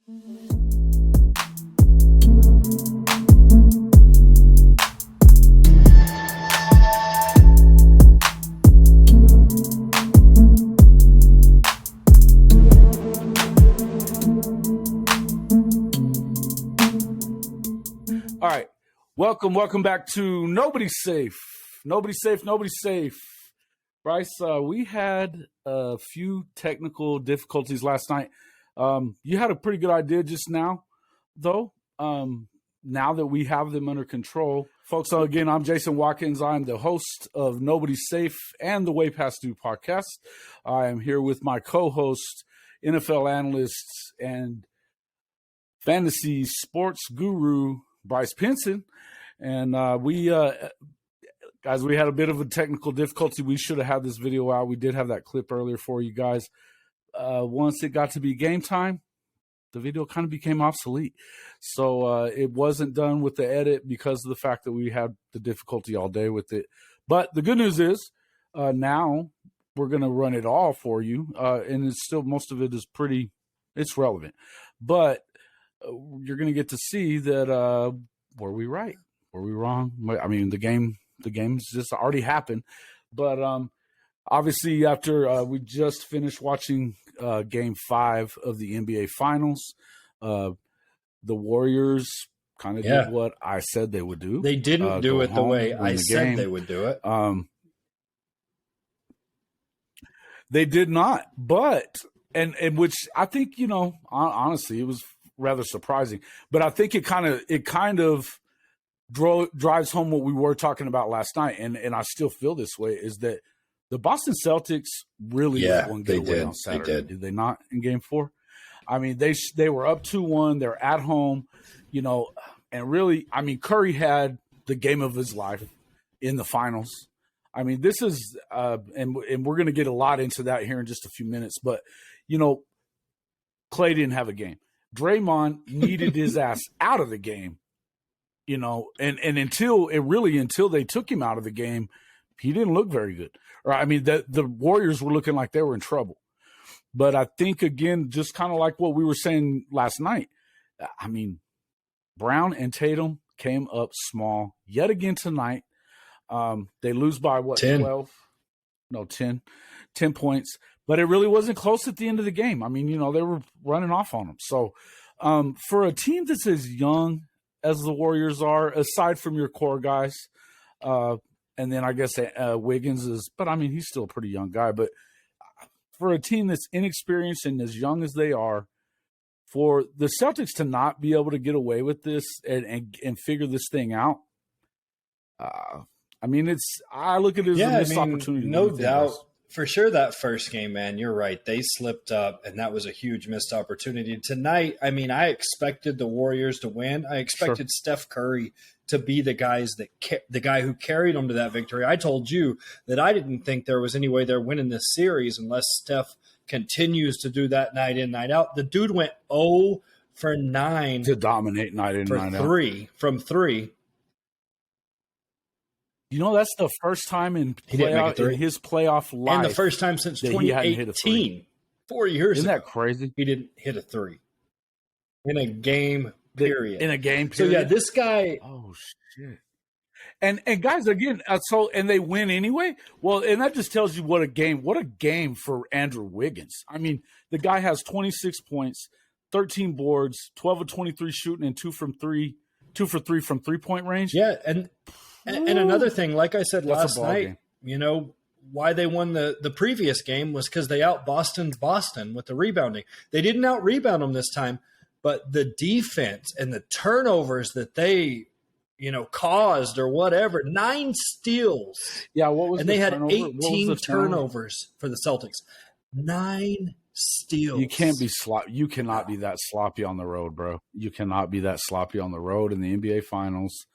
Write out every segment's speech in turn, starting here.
All right. Welcome back to Nobody's Safe. Nobody's safe. Bryce, we had a few technical difficulties last night. You had a pretty good idea just now, though. Now that we have them under control. Folks, again, I'm Jason Watkins. I'm the host of Nobody's Safe and the Way Past Due podcast. I am here with my co-host, NFL analyst, and fantasy sports guru, Bryce Pinson. And guys, we had a bit of a technical difficulty. We should have had this video out. We did have that clip earlier for you guys. Once it got to be game time, the video kind of became obsolete. So it wasn't done with the edit because of the fact that we had the difficulty all day with it. But the good news is now we're going to run it all for you. And it's still, most of it is it's relevant. But you're going to get to see that were we right? Were we wrong? I mean, the game's just already happened. But obviously, after we just finished watching Game 5 of the NBA Finals, the Warriors kind of did what I said they would do. They didn't do it the way I said they would do it. They did not. But, and which I think, honestly, it was rather surprising. But I think it kind of drives home what we were talking about last night, and I still feel this way, is that the Boston Celtics really let one get away on Saturday. Did they not in Game 4? I mean, they were up 2-1. They're at home, and really, I mean, Curry had the game of his life in the finals. I mean, this is and we're going to get a lot into that here in just a few minutes, but Klay didn't have a game. Draymond needed his ass out of the game. And until they took him out of the game, he didn't look very good. Or I mean, the Warriors were looking like they were in trouble. But I think, again, just kind of like what we were saying last night, I mean, Brown and Tatum came up small yet again tonight. They lose by what, 10. 12? No, 10 points. But it really wasn't close at the end of the game. I mean, they were running off on them. So for a team that's as young as the Warriors are, aside from your core guys, and then I guess Wiggins is, but I mean, he's still a pretty young guy. But for a team that's inexperienced and as young as they are, for the Celtics to not be able to get away with this and figure this thing out, I mean, I look at it as a missed opportunity. No doubt. For sure, that first game, man, you're right. They slipped up, and that was a huge missed opportunity. Tonight, I mean, I expected the Warriors to win. I expected Steph Curry to be the guy who carried them to that victory. I told you that I didn't think there was any way they're winning this series unless Steph continues to do that night in, night out. The dude went 0 for 9 to dominate night in, night out. From three. That's the first time in his playoff life. And the first time since 2018, 4 years Isn't ago. that crazy? He didn't hit a three in a game period. So, yeah, this guy. Oh, shit. And guys, again, and they win anyway? Well, and that just tells you what a game for Andrew Wiggins. I mean, the guy has 26 points, 13 boards, 12 of 23 shooting, and 2 for 3 from 3-point range. Yeah, and another thing, like I said last night, why they won the previous game was because they out-Bostoned Boston with the rebounding. They didn't out-rebound them this time, but the defense and the turnovers that they, caused or whatever, 9 steals. Yeah, what was and they had 18 turnovers for the Celtics. 9 steals. You can't be sloppy. You cannot be that sloppy on the road, bro. You cannot be that sloppy on the road in the NBA Finals.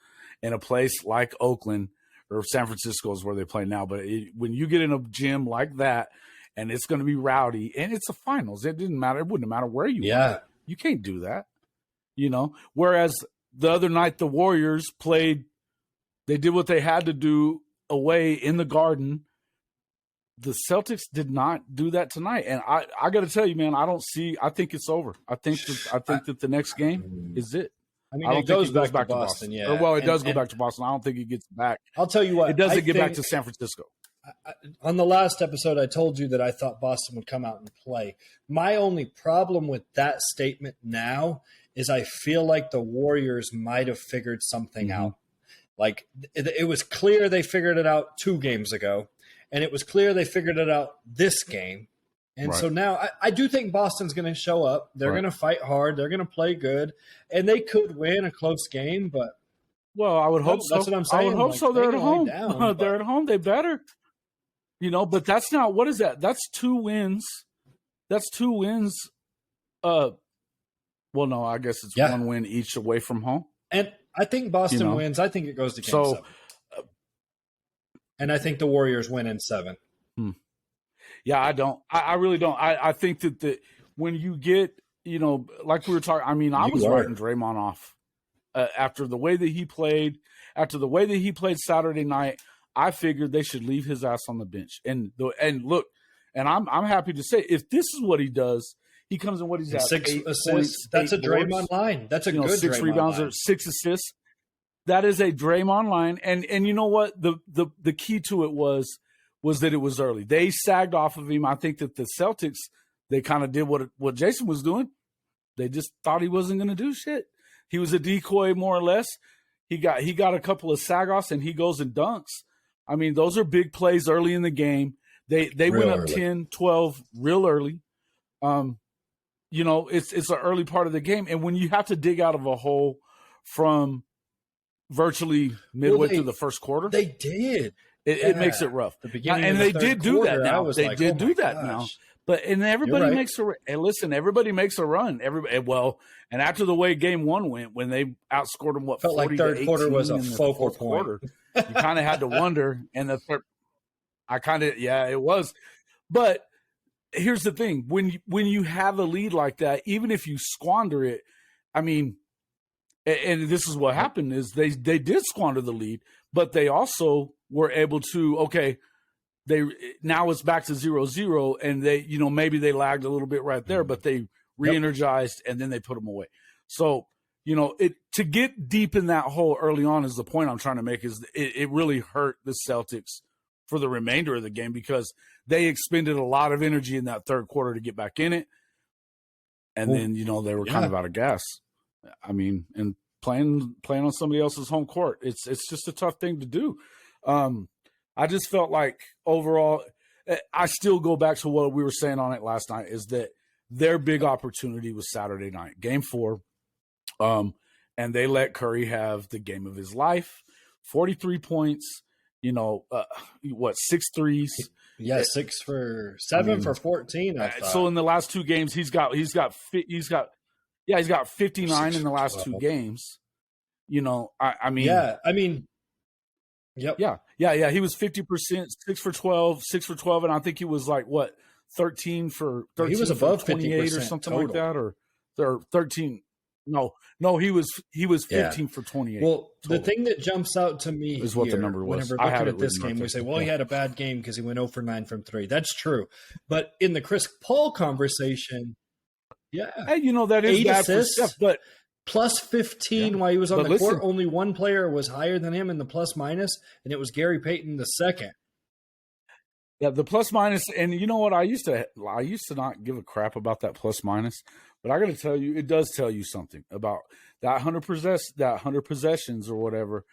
In a place like Oakland or San Francisco is where they play now. But when you get in a gym like that and it's going to be rowdy and it's the finals, it didn't matter. It wouldn't matter where you were. You can't do that, Whereas the other night the Warriors played, they did what they had to do away in the Garden. The Celtics did not do that tonight, and I got to tell you, man, I think it's over. I think that the next game is it. I mean, I don't it think goes it goes back back to to Boston, yeah. Or, well, it does go back to Boston. I don't think it gets back. I'll tell you what. It doesn't get back to San Francisco. On the last episode, I told you that I thought Boston would come out and play. My only problem with that statement now is I feel like the Warriors might have figured something out. Like, it was clear they figured it out 2 games ago, and it was clear they figured it out this game. And so now I do think Boston's going to show up. They're going to fight hard. They're going to play good, and they could win a close game. But well, I would hope so. That's what I'm saying. I would hope so. They're at home. They're at home. They better. But that's not, what is that? That's 2 wins. That's 2 wins. Well, no, I guess it's 1 win each away from home. And I think Boston wins. I think it goes to game 7. And I think the Warriors win in 7. Yeah, I don't. I really don't. I think that when you get, like we were talking, I mean, I was writing Draymond off after the way that he played, Saturday night. I figured they should leave his ass on the bench. And look, and I'm happy to say, if this is what he does, he comes in what he's at 6 8 assists. points, That's 8 a Draymond boards, line. That's a good 6 Draymond rebounds line. or 6 assists. That is a Draymond line. And you know what? The key to it was that it was early. They sagged off of him. I think that the Celtics, they kind of did what Jason was doing. They just thought he wasn't going to do shit. He was a decoy, more or less. He got a couple of sag-offs, and he goes and dunks. I mean, those are big plays early in the game. They went up 10-12 real early. It's an early part of the game. And when you have to dig out of a hole from virtually midway through the first quarter. They did. It makes it rough. And they did do that now. They did do that now. But everybody makes a everybody makes a run. And after the way game 1 went, when they outscored them, felt like third quarter was a focal point. Quarter, you kind of had to wonder. And the third, it was. But here's the thing: when you have a lead like that, even if you squander it, I mean, and this is what happened is they did squander the lead, but they also were able to now it's back to 0-0, and they maybe they lagged a little bit right there, but they re-energized and then they put them away. So to get deep in that hole early on is the point I'm trying to make. Is it really hurt the Celtics for the remainder of the game because they expended a lot of energy in that third quarter to get back in it, and then they were kind of out of gas. I mean, and playing on somebody else's home court, it's just a tough thing to do. I just felt like overall, I still go back to what we were saying on it last night, is that their big opportunity was Saturday night, game 4. And they let Curry have the game of his life, 43 points, 6 threes. Yeah, 6 for 7 for 14. I thought. So in the last 2 games, he's got 59 in the last 2 games. Yep. Yeah. He was 50%, 6 for 12, and I think he was like 13 for 13. He was above 28 or something total. like that, or 13. No, he was 15 for 28. Well, total. The thing that jumps out to me is what the number was. Whenever looking at this game, we say, "Well, he had a bad game because he went 0 for 9 from 3." That's true, but in the Chris Paul conversation, hey, that is 8 bad assists, for Steph, but plus 15 while he was on the court. Only one player was higher than him in the plus minus, and it was Gary Payton II. Yeah, the plus minus, and you know what? I used to not give a crap about that plus minus, but I got to tell you, it does tell you something about that 100 possessions or whatever.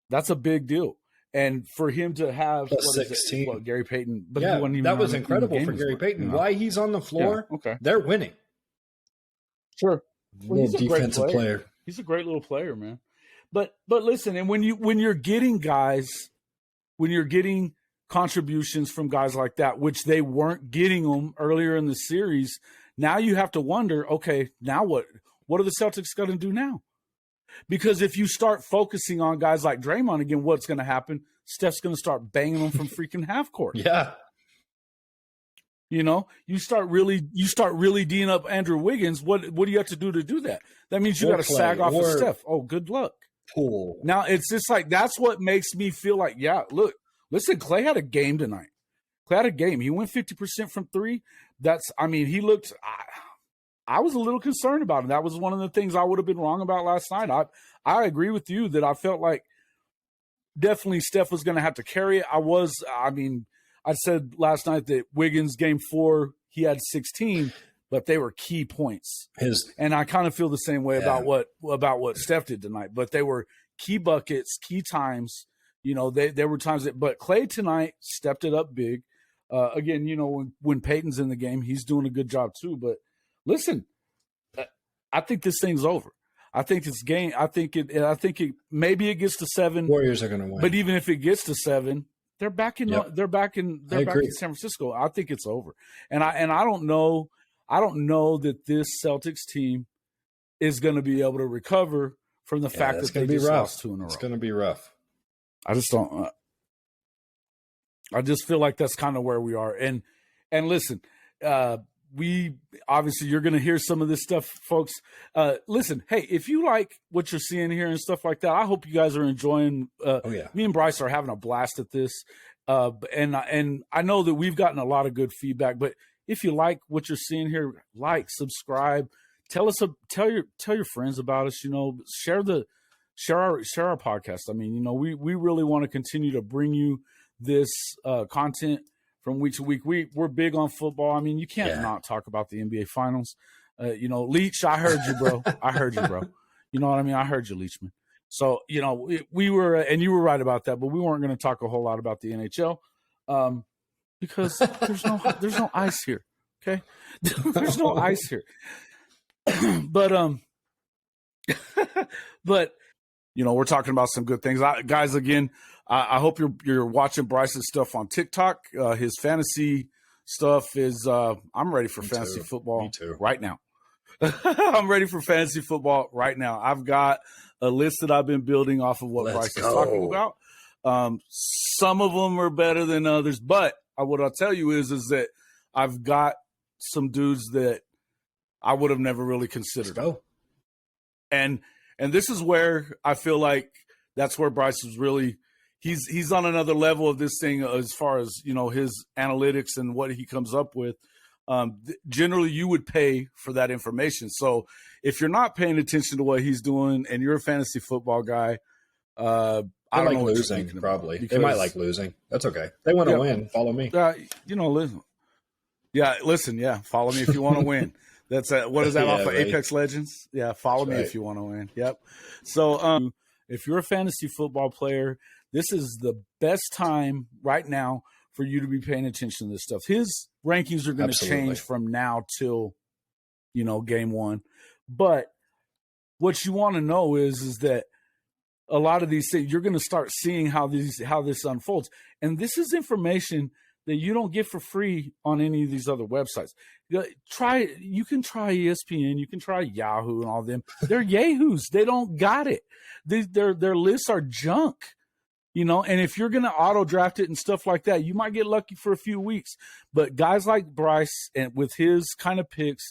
That's a big deal, and for him to have plus 16, Gary Payton, but that was incredible for Gary Payton. Why he's on the floor? Yeah, okay, they're winning. Sure, he's a defensive player. He's a great little player, man. But listen, and when you're getting contributions from guys like that, which they weren't getting them earlier in the series, now you have to wonder, okay, now what are the Celtics going to do now? Because if you start focusing on guys like Draymond again, what's going to happen? Steph's going to start banging them from freaking half court. Yeah. You start really D'ing up Andrew Wiggins. What do you have to do that? That means you got to sag off of Steph. Oh, good luck. Cool. Now it's just like, that's what makes me feel like, listen, Clay had a game tonight. Clay had a game. He went 50% from three. He looked. I was a little concerned about him. That was one of the things I would have been wrong about last night. I agree with you that I felt like definitely Steph was going to have to carry it. I said last night that Wiggins game 4, he had 16, but they were key points. And I kind of feel the same way about what Steph did tonight. But they were key buckets, key times. There were times but Clay tonight stepped it up big. Again, when Peyton's in the game, he's doing a good job too. But listen, I think this thing's over. I think it's game. I think it maybe it gets to 7. Warriors are going to win. But even if it gets to 7, they're back in. Yep. They're back in San Francisco. I think it's over. And I don't know. I don't know that this Celtics team is going to be able to recover from the fact that they just lost 2 in a row. It's going to be rough. I just don't. I just feel like that's kind of where we are. And listen, we obviously you're going to hear some of this stuff, folks. Listen, hey, if you like what you're seeing here and stuff like that, I hope you guys are enjoying. Me and Bryce are having a blast at this, and I know that we've gotten a lot of good feedback. But if you like what you're seeing here, like, subscribe, tell your friends about us. Share our podcast. I mean, we really want to continue to bring you this content from week to week. We're big on football. I mean, you can't not talk about the NBA Finals. Leach, I heard you, bro. I heard you, bro. You know what I mean? I heard you, Leachman. So, we were, and you were right about that, but we weren't going to talk a whole lot about the NHL because there's no ice here. Okay, there's no ice here. But we're talking about some good things, guys. Again, I hope you're watching Bryce's stuff on TikTok. His fantasy stuff is. I'm ready for fantasy football right now. I'm ready for fantasy football right now. I've got a list that I've been building off of what Bryce is talking about. Some of them are better than others, but what I'll tell you is that I've got some dudes that I would have never really considered. And this is where I feel like that's where Bryce is really he's on another level of this thing as far as his analytics and what he comes up with. Generally, you would pay for that information. So if you're not paying attention to what he's doing and you're a fantasy football guy, I don't know what losing. Probably because, they might like losing. That's okay. They want to win. Follow me. Listen. Listen. Follow me if you want to win. That's what is that off of right. Apex Legends? Yeah, follow me if you want to win. Yep. So if you're a fantasy football player, this is the best time right now for you to be paying attention to this stuff. His rankings are going to change from now till, game 1. But what you want to know is that a lot of these things, you're going to start seeing how this unfolds. And this is information that you don't get for free on any of these other websites. You can try ESPN, you can try Yahoo and all them. They're yahoos. They don't got it. Their lists are junk, and if you're going to auto draft it and stuff like that, you might get lucky for a few weeks. But guys like Bryce, and with his kind of picks,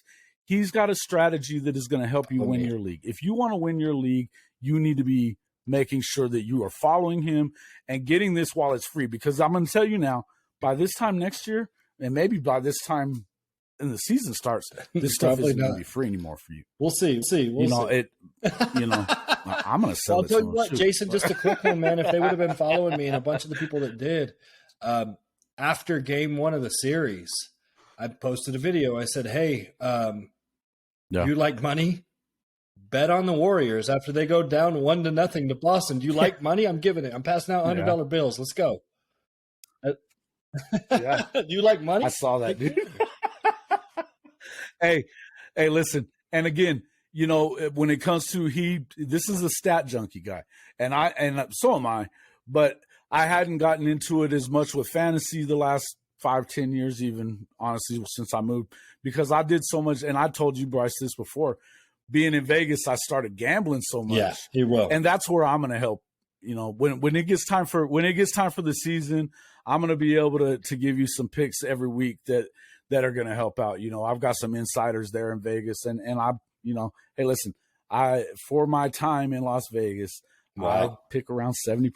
he's got a strategy that is going to help you win your league. If you want to win your league, you need to be making sure that you are following him and getting this while it's free, because I'm going to tell you now, by this time next year, and maybe by this time in the season starts, this stuff isn't going to be free anymore for you. We'll see. I'm going to sell it. I'll tell you what, Jason, just a quick one, man. If they would have been following me and a bunch of the people that did, after game 1 of the series, I posted a video. I said, hey, you like money? Bet on the Warriors after they go down 1-0 to Boston. Do you like money? I'm giving it. I'm passing out $100 bills. Let's go. Yeah. Do you like money? I saw that, dude. Hey, listen. And again, when it comes to this is a stat junkie guy, and so am I. But I hadn't gotten into it as much with fantasy the last 5-10 years, even honestly since I moved, because I did so much. And I told you, Bryce, this before. Being in Vegas, I started gambling so much. Yeah, he will, and that's where I'm going to help. When it gets time for the season, I'm going to be able to give you some picks every week that are going to help out. I've got some insiders there in Vegas, and I, hey, listen, for my time in Las Vegas, I pick around 70%.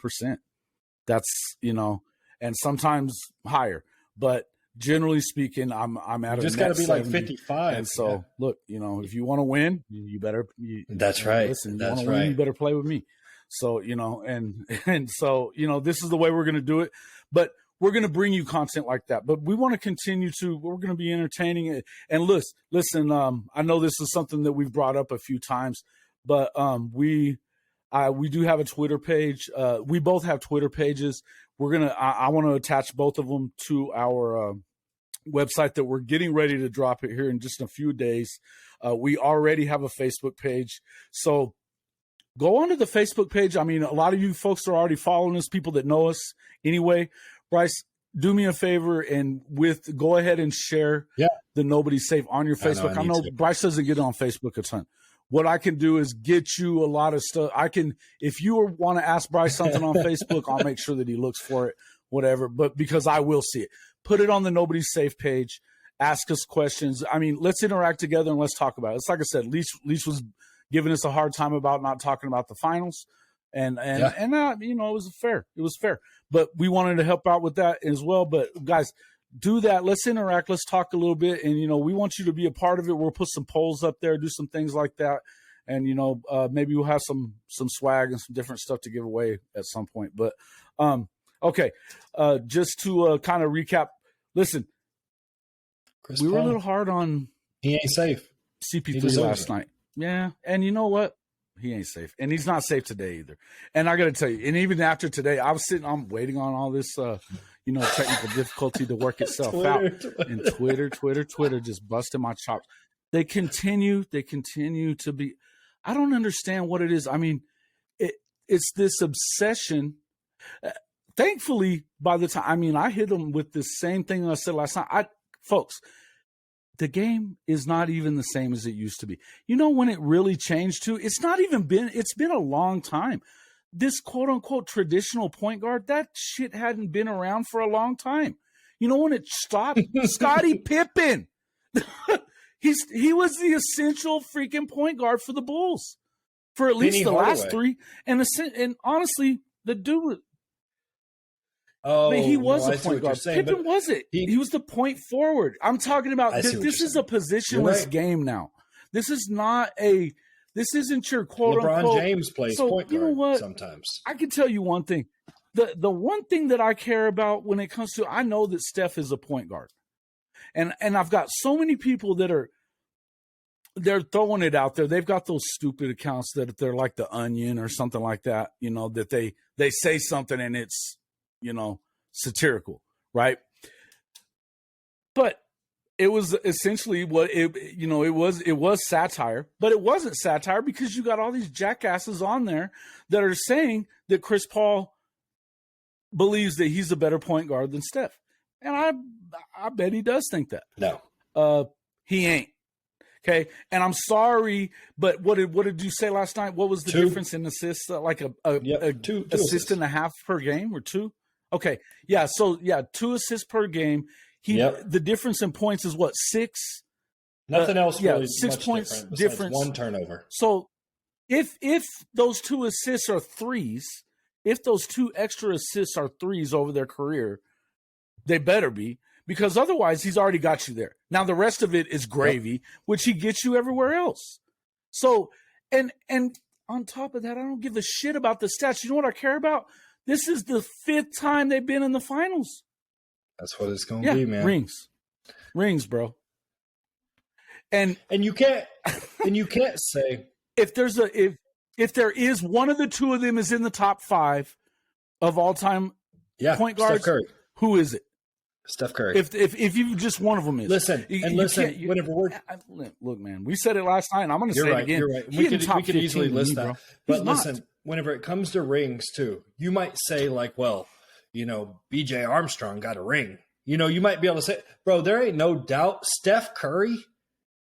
That's, and sometimes higher. but generally speaking, I'm at You a just got to be like 70. 55. And so, look, if you want to win, you better. That's right. Listen, you That's want to right. win, you better play with me. So, and so, this is the way we're going to do it. But we're going to bring you content like that. But we want to continue we're going to be entertaining it. And listen, I know this is something that we've brought up a few times, but we do have a Twitter page. We both have Twitter pages. I want to attach both of them to our website that we're getting ready to drop it here in just a few days. We already have a Facebook page. So go onto the Facebook page. I mean, a lot of you folks are already following us, people that know us anyway. Bryce, do me a favor and go ahead and share the Nobody's Safe on your Facebook. I know Bryce doesn't get on Facebook a ton. What I can do is get you a lot of stuff. If you want to ask Bryce something on Facebook, I'll make sure that he looks for it, whatever. But because I will see it, put it on the Nobody's Safe page. Ask us questions. I mean, let's interact together and let's talk about it. It's like I said, Leach was giving us a hard time about not talking about the finals, and it was fair. It was fair. But we wanted to help out with that as well. But guys, do that. Let's interact. Let's talk a little bit. And, we want you to be a part of it. We'll put some polls up there, do some things like that. And, maybe we'll have some swag and some different stuff to give away at some point. But, okay. Just to kind of recap, listen, Chris we were Paul, a little hard on he ain't safe. CP3 last night. Yeah. And you know what? He ain't safe. And he's not safe today either. And I got to tell you, and even after today, I'm waiting on all this, technical difficulty to work itself out. And Twitter just busting my chops. They continue to be, I don't understand what it is. I mean, it's this obsession. Thankfully, by the time, I hit them with the same thing I said last night. Folks, the game is not even the same as it used to be. You know when it really changed too? It's been a long time. This quote unquote traditional point guard, that shit hadn't been around for a long time. You know when it stopped? Scottie Pippen. He was the essential freaking point guard for the Bulls for at least the last three. And honestly, the dude, he was a point guard. Pippen was it. He was the point forward. I'm talking about this is a positionless game now. This isn't your quote LeBron unquote. James plays point guard. You know what? Sometimes I can tell you one thing. The one thing that I care about when it comes to, I know that Steph is a point guard. And I've got so many people that they're throwing it out there. They've got those stupid accounts that they're like the Onion or something like that, that they say something and it's, satirical, right? But it was essentially what it was satire, but it wasn't satire because you got all these jackasses on there that are saying that Chris Paul believes that he's a better point guard than Steph. And I bet he does think that. No. He ain't. Okay. And I'm sorry, but what did you say last night? What was the difference in assists? Like two assists and a half per game or two? Okay. Yeah. So 2 assists per game. The difference in points is what, 6? Nothing else. Really 6 points difference. One turnover. So if those 2 assists are threes, if those 2 extra assists are threes over their career, they better be, because otherwise he's already got you there. Now the rest of it is gravy, which he gets you everywhere else. So, and on top of that, I don't give a shit about the stats. You know what I care about? This is the 5th time they've been in the finals. That's what it's going to be, man. Rings, bro. And you can't say if there is one of the 2 of them is in the top 5 of all time point guards, Steph Curry. Who is it? Steph Curry. If you just one of them is. Listen, whenever look, man, we said it last night, and I'm going to say it again. You're right. We could easily list that. But listen, whenever it comes to rings too, you might say like, well, BJ Armstrong got a ring. You might be able to say, bro, there ain't no doubt Steph Curry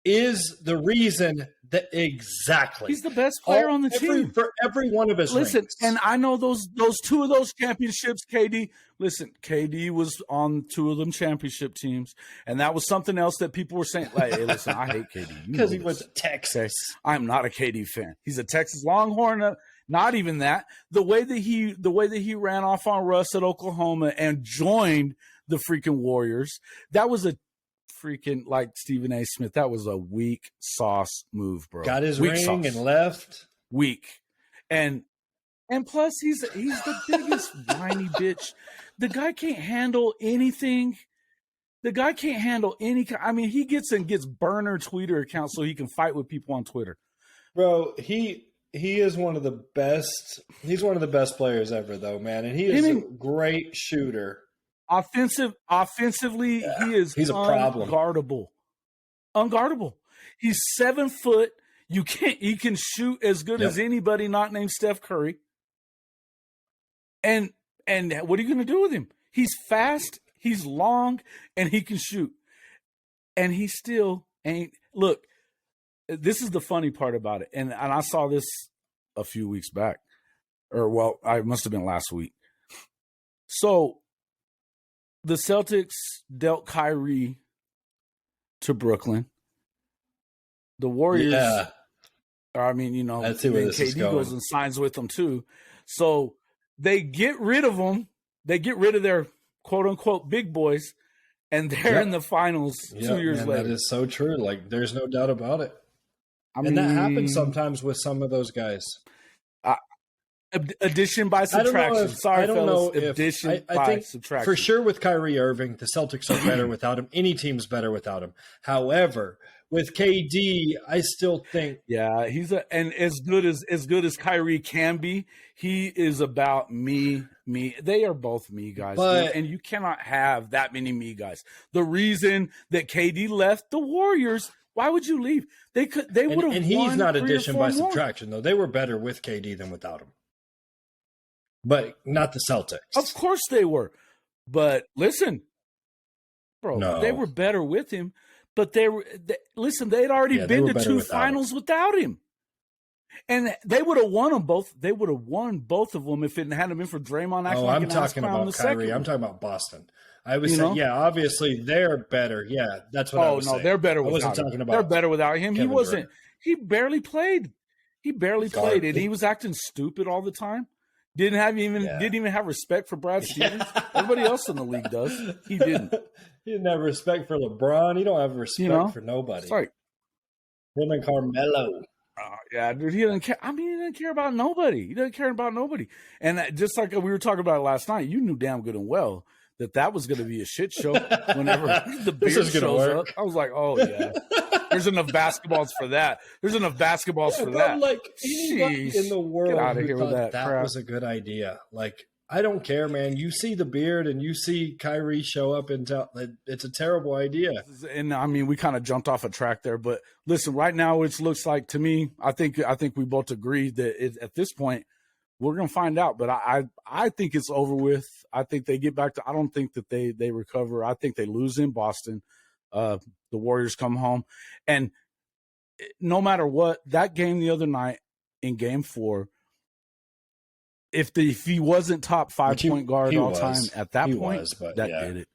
is the reason that exactly. He's the best player on the team. For every one of his rings. And I know those 2 of those championships, KD. Listen, KD was on 2 of them championship teams, and that was something else that people were saying. Like, hey, listen, I hate KD. Because he was Texas. Okay? I'm not a KD fan. He's a Texas Longhorn. Not even that. The way that he ran off on Russ at Oklahoma and joined the freaking Warriors. That was a freaking, like Stephen A. Smith, that was a weak sauce move, bro. Got his weak ring sauce. and left. Weak. And plus he's the biggest whiny bitch. The guy can't handle anything. The guy can't handle any. I mean, he gets burner Twitter accounts so he can fight with people on Twitter. Bro, he is one of the best. He's one of the best players ever, though, man. And he is a great shooter. Offensively, he's a problem. Unguardable. He's 7 foot. He can shoot as good as anybody not named Steph Curry. And what are you going to do with him? He's fast, he's long, and he can shoot. And he still ain't. Look, this is the funny part about it. And I saw this a few weeks back. I must have been last week. So the Celtics dealt Kyrie to Brooklyn. The Warriors, Let's see where this is KD going. goes and signs with them too. So they get rid of them. They get rid of their quote unquote big boys, and they're in the finals 2 years later. That is so true. Like, there's no doubt about it. And that happens sometimes with some of those guys. Addition by subtraction. Sorry, fellas. Addition by subtraction. For sure with Kyrie Irving, the Celtics are better without him. Any team's better without him. However, with KD, I still think he's and as good as Kyrie can be, he is about me. They are both me guys, and you cannot have that many me guys. The reason that KD left the Warriors, why would you leave? They would have. And he's not addition by subtraction, though. They were better with KD than without him. But not the Celtics. Of course they were. But listen, bro, they were better with him. But they'd already been to 2 finals without him. And they would have won them both. They would have won both of them if it hadn't been for Draymond acting like an ass clown in the Kyrie. second. I'm talking about Boston. I was saying, obviously they're better. Yeah, that's what I was saying. They're better without him. They're better without him. Kevin He wasn't. Durant. He barely played. And he was acting stupid all the time. Didn't even have respect for Brad Stevens. Everybody else in the league does. He didn't. He didn't have respect for LeBron. He don't have respect for nobody. It's like him and Carmelo. Dude, he didn't care. I mean, he didn't care about nobody. He didn't care about nobody. And just like we were talking about last night, you knew damn good and well that was going to be a shit show whenever the beard shows up. I was like, oh, yeah. There's enough basketballs for that. There's enough basketballs for that. Like, anybody in the world get out of who here with thought that was a good idea. Like, I don't care, man. You see the beard and you see Kyrie show up and it's a terrible idea. And I mean, we kind of jumped off a track there, but listen, right now it looks like to me, I think we both agree that at this point we're going to find out, but I think it's over with. I think they get back to, I don't think that they recover. I think they lose in Boston. The Warriors come home, and no matter what, that game the other night in Game 4, if he wasn't top 5 point guard all time at that point, did it.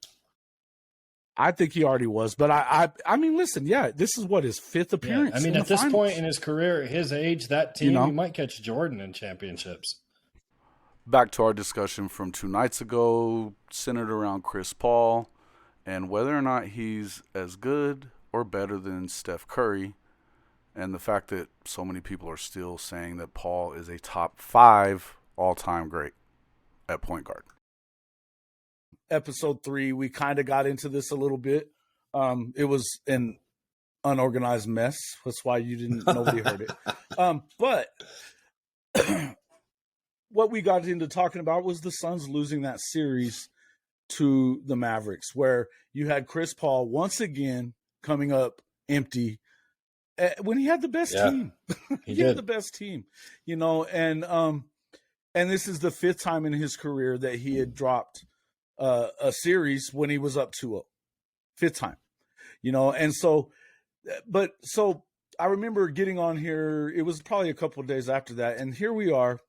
I think he already was, but I mean, listen, this is what his 5th appearance. I mean, at this point in his career, at his age, that team, you might catch Jordan in championships. Back to our discussion from 2 nights ago, centered around Chris Paul and whether or not he's as good or better than Steph Curry, and the fact that so many people are still saying that Paul is a top 5 all-time great at point guard. Episode 3, we kind of got into this a little bit. It was an unorganized mess. That's why nobody heard it. But what we got into talking about was the Suns losing that series to the Mavericks, where you had Chris Paul once again coming up empty when he had the best team. He had the best team, and this is the 5th time in his career that he had dropped a series when he was up 2-0. 5th time, and so I remember getting on here. It was probably a couple of days after that, and here we are.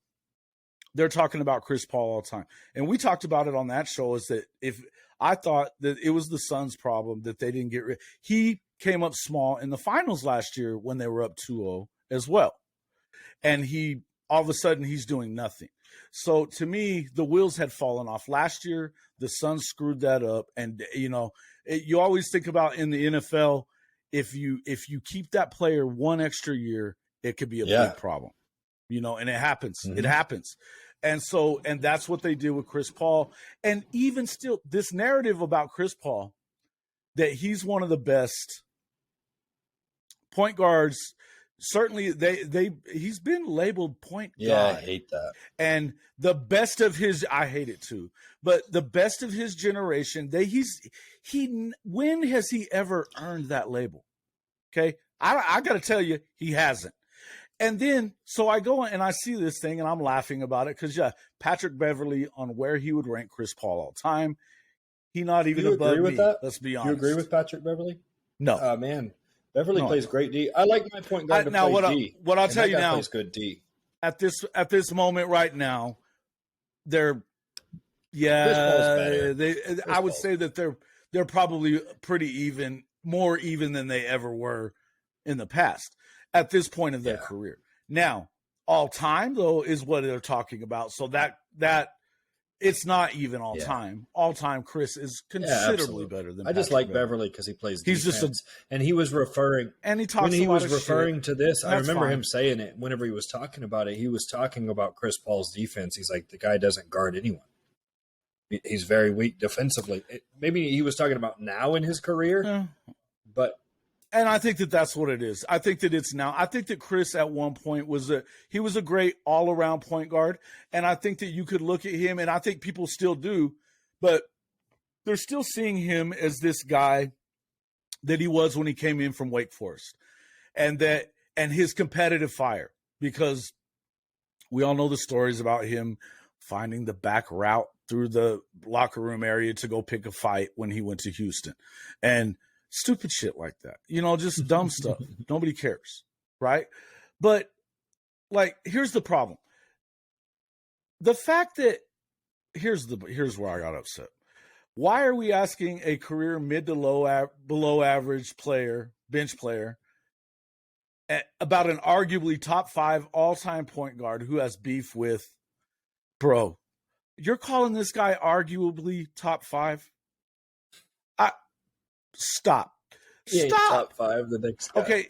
They're talking about Chris Paul all the time. And we talked about it on that show, is that if I thought that it was the Suns' problem that they didn't get rid. He came up small in the finals last year when they were up 2-0 as well. And all of a sudden he's doing nothing. So to me, the wheels had fallen off last year. The Suns screwed that up, and you always think about in the NFL, if you keep that player one extra year, it could be a big problem. And it happens. Mm-hmm. It happens. And that's what they did with Chris Paul. And even still, this narrative about Chris Paul, that he's one of the best point guards. Certainly, he's been labeled point guard. Yeah, I hate that. And the best of his, I hate it too. But the best of his generation, when has he ever earned that label? Okay, I got to tell you, he hasn't. And then, so I go and I see this thing, and I'm laughing about it because Patrick Beverley on where he would rank Chris Paul all time. He not even above me. That? Let's be honest. Do you agree with Patrick Beverley? No. Oh man. Beverly plays great D. I like my point guard to play D. What I'll tell you now, plays good D. At this moment right now, I would say that they're probably pretty even, more even than they ever were in the past at this point of their career. Now, all time though is what they're talking about. So that it's not even all time. All time, Chris is considerably better than. I just like Beverly because he plays defense. He's just and he was referring, and he talks when he was referring shit. To this. I remember him saying it whenever he was talking about it. He was talking about Chris Paul's defense. He's like, the guy doesn't guard anyone. He's very weak defensively. Maybe he was talking about now in his career, but. And I think that that's what it is. I think that it's now. I think that Chris at one point was a great all-around point guard. And I think that you could look at him, and I think people still do, but they're still seeing him as this guy that he was when he came in from Wake Forest. And his competitive fire, because we all know the stories about him finding the back route through the locker room area to go pick a fight when he went to Houston. And stupid shit like that, just dumb stuff. Nobody cares, right? But here's the problem. The fact that here's where I got upset. Why are we asking a career mid to below average player, bench player, about an arguably top 5 all-time point guard who has beef with, bro? You're calling this guy arguably top 5? Stop. He Stop. Top 5 the next guy. Okay,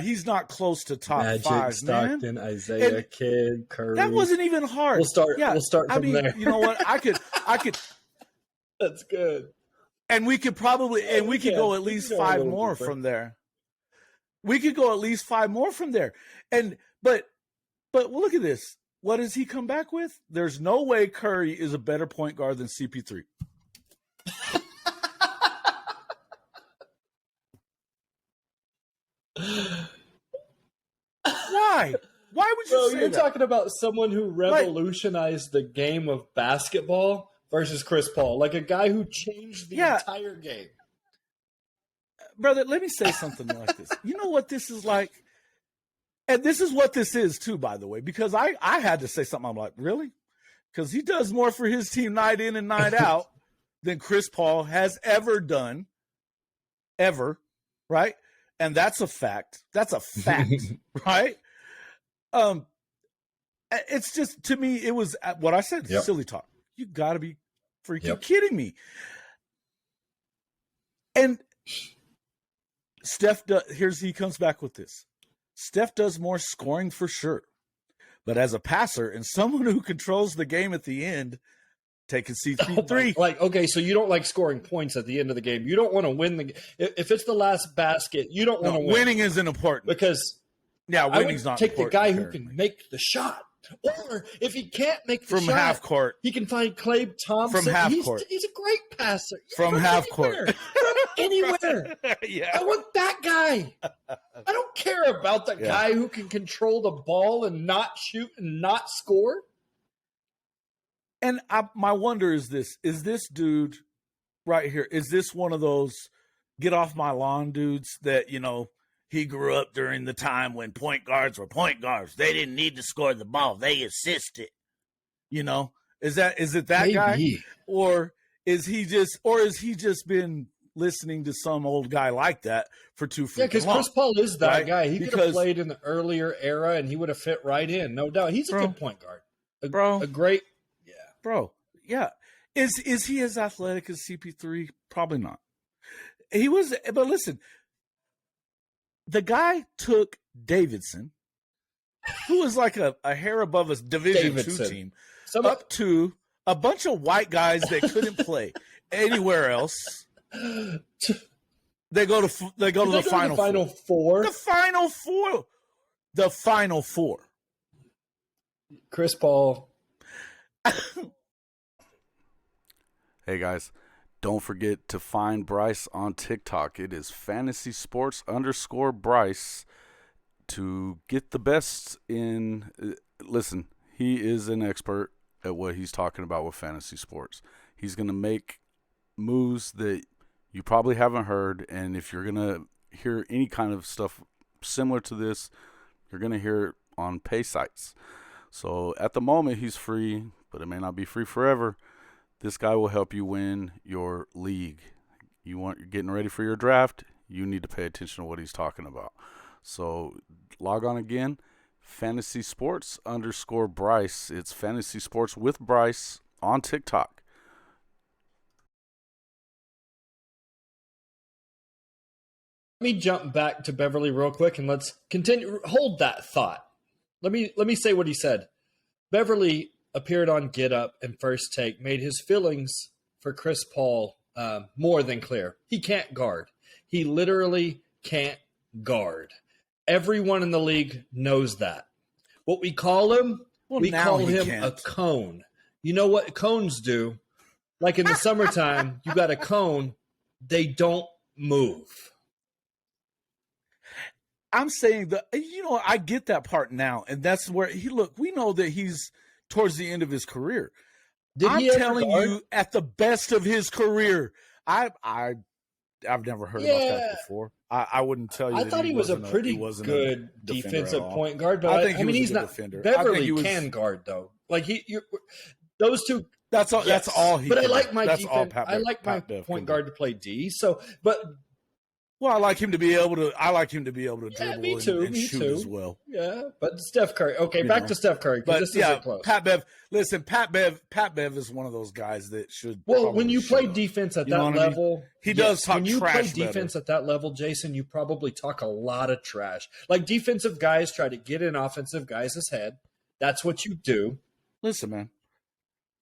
he's not close to top Magic, 5, Stockton, man. Isaiah Kidd, Curry. That wasn't even hard. We'll start from there. You know what? I could. That's good. And we could probably, we could go at least 5 more from there. We could go at least 5 more from there. But look at this. What does he come back with? There's no way Curry is a better point guard than CP3. Why? Why would you say you're that? Talking about someone who revolutionized the game of basketball versus Chris Paul, like a guy who changed the entire game. Brother, let me say something like this. You know what this is like? And this is what this is too, by the way, because I had to say something. I'm like, really? Because he does more for his team night in and night out than Chris Paul has ever done. Ever. Right? And that's a fact. That's a fact, right? It's just, to me, it was what I said, silly talk. You got to be freaking kidding me. And Steph, he comes back with this. Steph does more scoring for sure. But as a passer and someone who controls the game at the end, taking CP3. Okay, so you don't like scoring points at the end of the game. You don't want to win the game. If it's the last basket, you don't want to win. Winning isn't important. Because winning's not take important. The guy who can make the shot. Or if he can't make the shot. From half court. He can find Klay Thompson. From half court. He's a great passer. From half court. From anywhere. Yeah. I want that guy. I don't care about the guy who can control the ball and not shoot and not score. And my wonder is this dude right here, is this one of those get off my lawn dudes that, he grew up during the time when point guards were point guards. They didn't need to score the ball. They assisted. Is it that Maybe. guy? Or is he just been listening to some old guy like that for too freaking long. Yeah, because Chris Paul is that right? guy. He could have played in the earlier era, and he would have fit right in, no doubt. He's a good point guard. A great, yeah. Bro, yeah. Is he as athletic as CP3? Probably not. He was, but listen, the guy took Davidson, who was like a hair above a Division II team, up to a bunch of white guys that couldn't play anywhere else. They go to the Final Four. The Final Four. The Final Four. Chris Paul. Hey guys, don't forget to find Bryce on TikTok. It is fantasy sports _Bryce to get the best in. Listen, he is an expert at what he's talking about with fantasy sports. He's going to make moves that you probably haven't heard, and if you're going to hear any kind of stuff similar to this, you're going to hear it on pay sites. So at the moment, he's free, but it may not be free forever. This guy will help you win your league. You're getting ready for your draft, you need to pay attention to what he's talking about. So log on again, fantasy sports _Bryce. It's fantasy sports with Bryce on TikTok. Let me jump back to Beverly real quick and let's continue. Hold that thought. Let me say what he said. Beverly appeared on Get Up and First Take, made his feelings for Chris Paul more than clear. He can't guard. He literally can't guard. Everyone in the league knows that. What we call him, we call him a cone. You know what cones do? Like in the summertime, you got a cone, they don't move. I'm saying that, I get that part now, and that's where we know that he's towards the end of his career. I'm telling you, at the best of his career, I've never heard about that before. I wouldn't tell you. I thought he was a pretty good defensive point guard, but I mean, he's not. Defender. Beverly can guard though. Like those two. That's all. Yes. That's all he. But can I like my that's defense. I like my point guard to play D. So, but. Well, I like him to be able to. Dribble and shoot as well. Yeah, but Steph Curry. Okay, back to Steph Curry. But this isn't close. Pat Bev. Listen, Pat Bev is one of those guys that should. Well, when you play defense at that level, I mean? He does talk trash. When you play defense at that level, Jason, you probably talk a lot of trash. Like defensive guys try to get in offensive guys' head. That's what you do. Listen, man.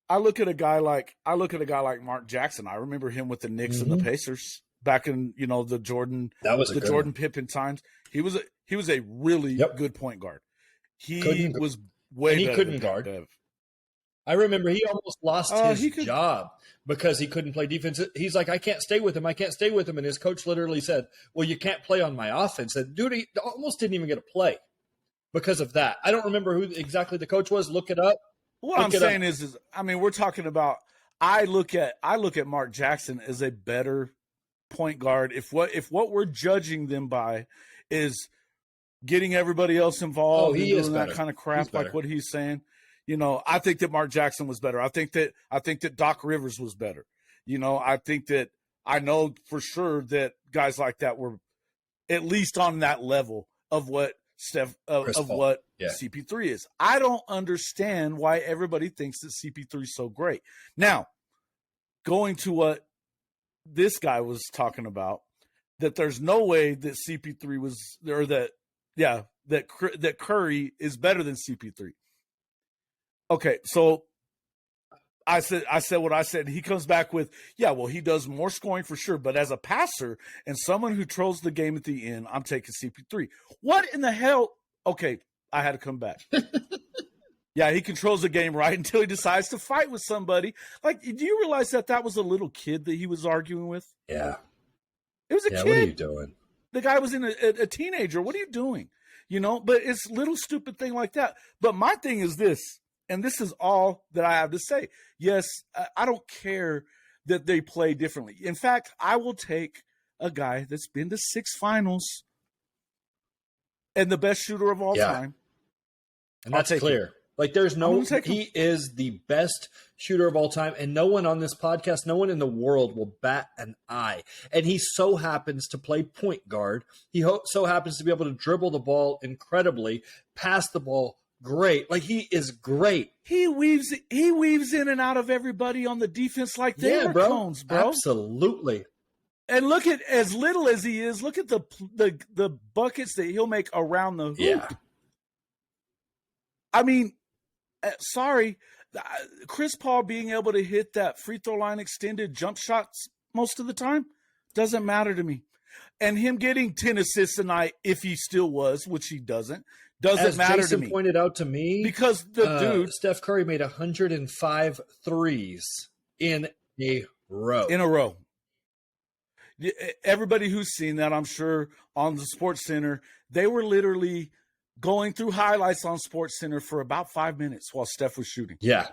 I look at a guy like Mark Jackson. I remember him with the Knicks and the Pacers. Back in the Jordan, Jordan Pippen times, he was a really good point guard. He was way better. He couldn't guard. Bev. I remember he almost lost his job because he couldn't play defense. He's like, I can't stay with him. And his coach literally said, "Well, you can't play on my offense." And dude, he almost didn't even get a play because of that. I don't remember who exactly the coach was. Look it up. What I'm saying is, I mean, we're talking about. I look at Mark Jackson as a better point guard. If what we're judging them by is getting everybody else involved and doing that kind of crap, like what he's saying, I think that Mark Jackson was better. I think that Doc Rivers was better. I know for sure that guys like that were at least on that level of what what CP3 is. I don't understand why everybody thinks that CP3 is so great. Now, going to what this guy was talking about, that there's no way that CP3 was, or that Curry is better than CP3. Okay, so I said what I said. He comes back with, he does more scoring for sure, but as a passer and someone who trolls the game at the end, I'm taking CP3. What in the hell? Okay, I had to come back. Yeah, he controls the game right until he decides to fight with somebody. Like, do you realize that was a little kid that he was arguing with? Yeah. It was a kid. What are you doing? The guy was a teenager. What are you doing? But it's little stupid thing like that. But my thing is this, and this is all that I have to say. Yes, I don't care that they play differently. In fact, I will take a guy that's been to 6 finals and the best shooter of all time. And that's clear. Like there's no, take him. he is the best shooter of all time, and no one on this podcast, no one in the world will bat an eye. And he so happens to play point guard. He so happens to be able to dribble the ball incredibly, pass the ball great. Like he is great. He weaves in and out of everybody on the defense like they were cones, bro. Absolutely. And look at, as little as he is, look at the buckets that he'll make around the hoop. Yeah. I mean, sorry, Chris Paul being able to hit that free throw line extended jump shots most of the time doesn't matter to me. And him getting 10 assists a night, if he still was, which he doesn't matter Jason to me. Pointed out to me, because the dude, Steph Curry, made 105 threes in a row. Everybody who's seen that, I'm sure, on the Sports Center, they were literally going through highlights on Sports Center for about 5 minutes while Steph was shooting. Yeah.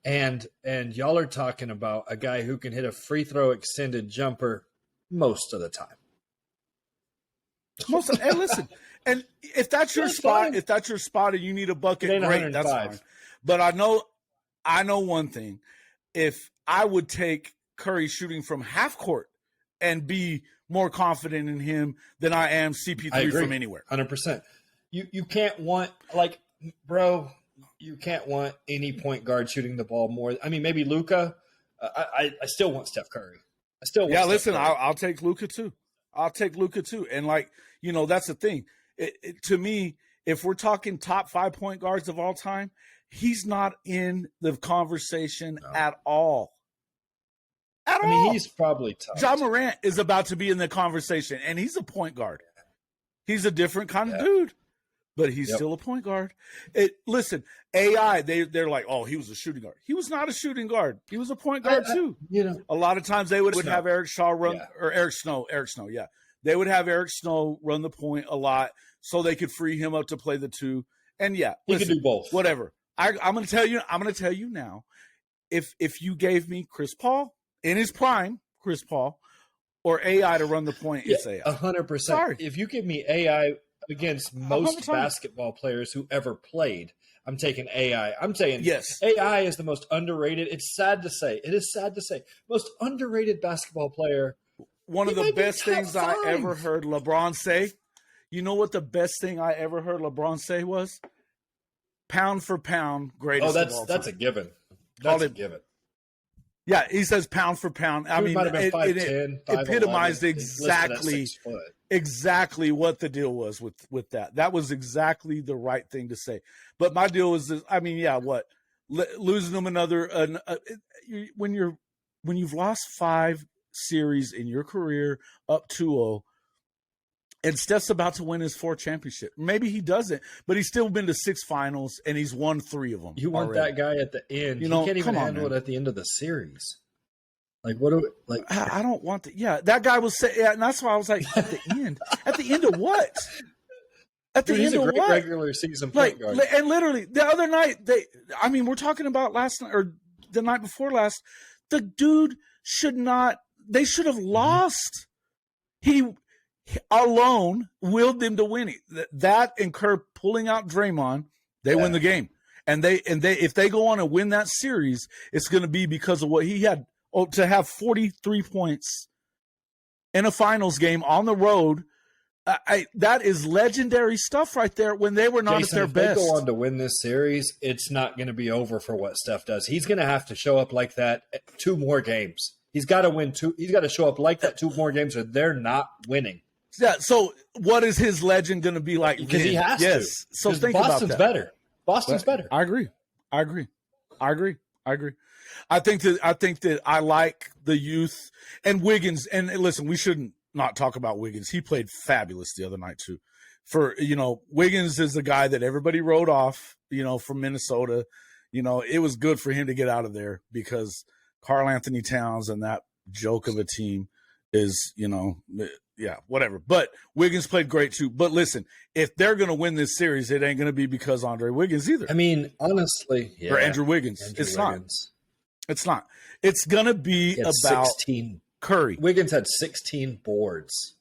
And y'all are talking about a guy who can hit a free throw extended jumper most of the time. And listen, and if that's your spot, and you need a bucket, great, that's fine. But I know one thing. If I would take Curry shooting from half court and be more confident in him than I am CP3 from anywhere. 100%. You can't want, like, bro, you can't want any point guard shooting the ball more. I mean, maybe Luka. I still want Steph Curry. I'll take Luka too. And, like, you know, that's the thing. To me, if we're talking top 5 point guards of all time, he's not in the conversation at all. I mean, he's probably tough. Ja Morant is about to be in the conversation, and he's a point guard. He's a different kind of dude, but he's still a point guard. Listen, AI, they're like, oh, he was a shooting guard. He was not a shooting guard. He was a point guard too. You know, a lot of times they would have Eric Shaw run or Eric Snow. Yeah, they would have Eric Snow run the point a lot so they could free him up to play the two. And he could do both. Whatever. I'm going to tell you. I'm going to tell you now. If you gave me Chris Paul in his prime, Chris Paul, or AI to run the point, it's AI. 100%. Sorry. If you give me AI against most basketball players who ever played, I'm taking AI. I'm saying yes. AI is the most underrated. It's sad to say. It is sad to say. Most underrated basketball player. One of the best things I ever heard LeBron say. You know what the best thing I ever heard LeBron say was? Pound for pound, greatest of all time. That's a given. That's a given. Yeah, he says pound for pound. I mean, it epitomized 5'11", exactly what the deal was with that. That was exactly the right thing to say. But my deal was, losing them another when you've lost 5 series in your career up 2-0, and Steph's about to win his 4th championship. Maybe he doesn't, but he's still been to 6 finals, and he's won 3 of them. You want that guy at the end. You know, he can't even handle it at the end of the series. Like, what do we, like? I don't want to. Yeah, that guy was saying, and that's why I was like, at the end. At the end of what? At the end of what? Regular season point guard. And literally, the other night, we're talking about last night or the night before last. The dude they should have lost. He alone willed them to win it. That and Kerr pulling out Draymond, they win the game. And they if they go on and win that series, it's going to be because of what he had. To have 43 points in a finals game on the road, that is legendary stuff right there when they were not at their best. If they go on to win this series, it's not going to be over for what Steph does. He's going to have to show up like that 2 more games. He's got to win 2. He's got to show up like that 2 more games or they're not winning. Yeah, so what is his legend going to be like? Because he has to. Yes. So think Boston's about that. Better. Boston's better. I agree. I think that I like the youth and Wiggins. And listen, we shouldn't not talk about Wiggins. He played fabulous the other night too. Wiggins is the guy that everybody wrote off, from Minnesota. It was good for him to get out of there because Karl Anthony Towns and that joke of a team is, whatever. But Wiggins played great too. But listen, if they're going to win this series, it ain't going to be because Andre Wiggins either. I mean, honestly, or Andrew Wiggins. It's not. It's going to be about 16. Curry. Wiggins had 16 boards.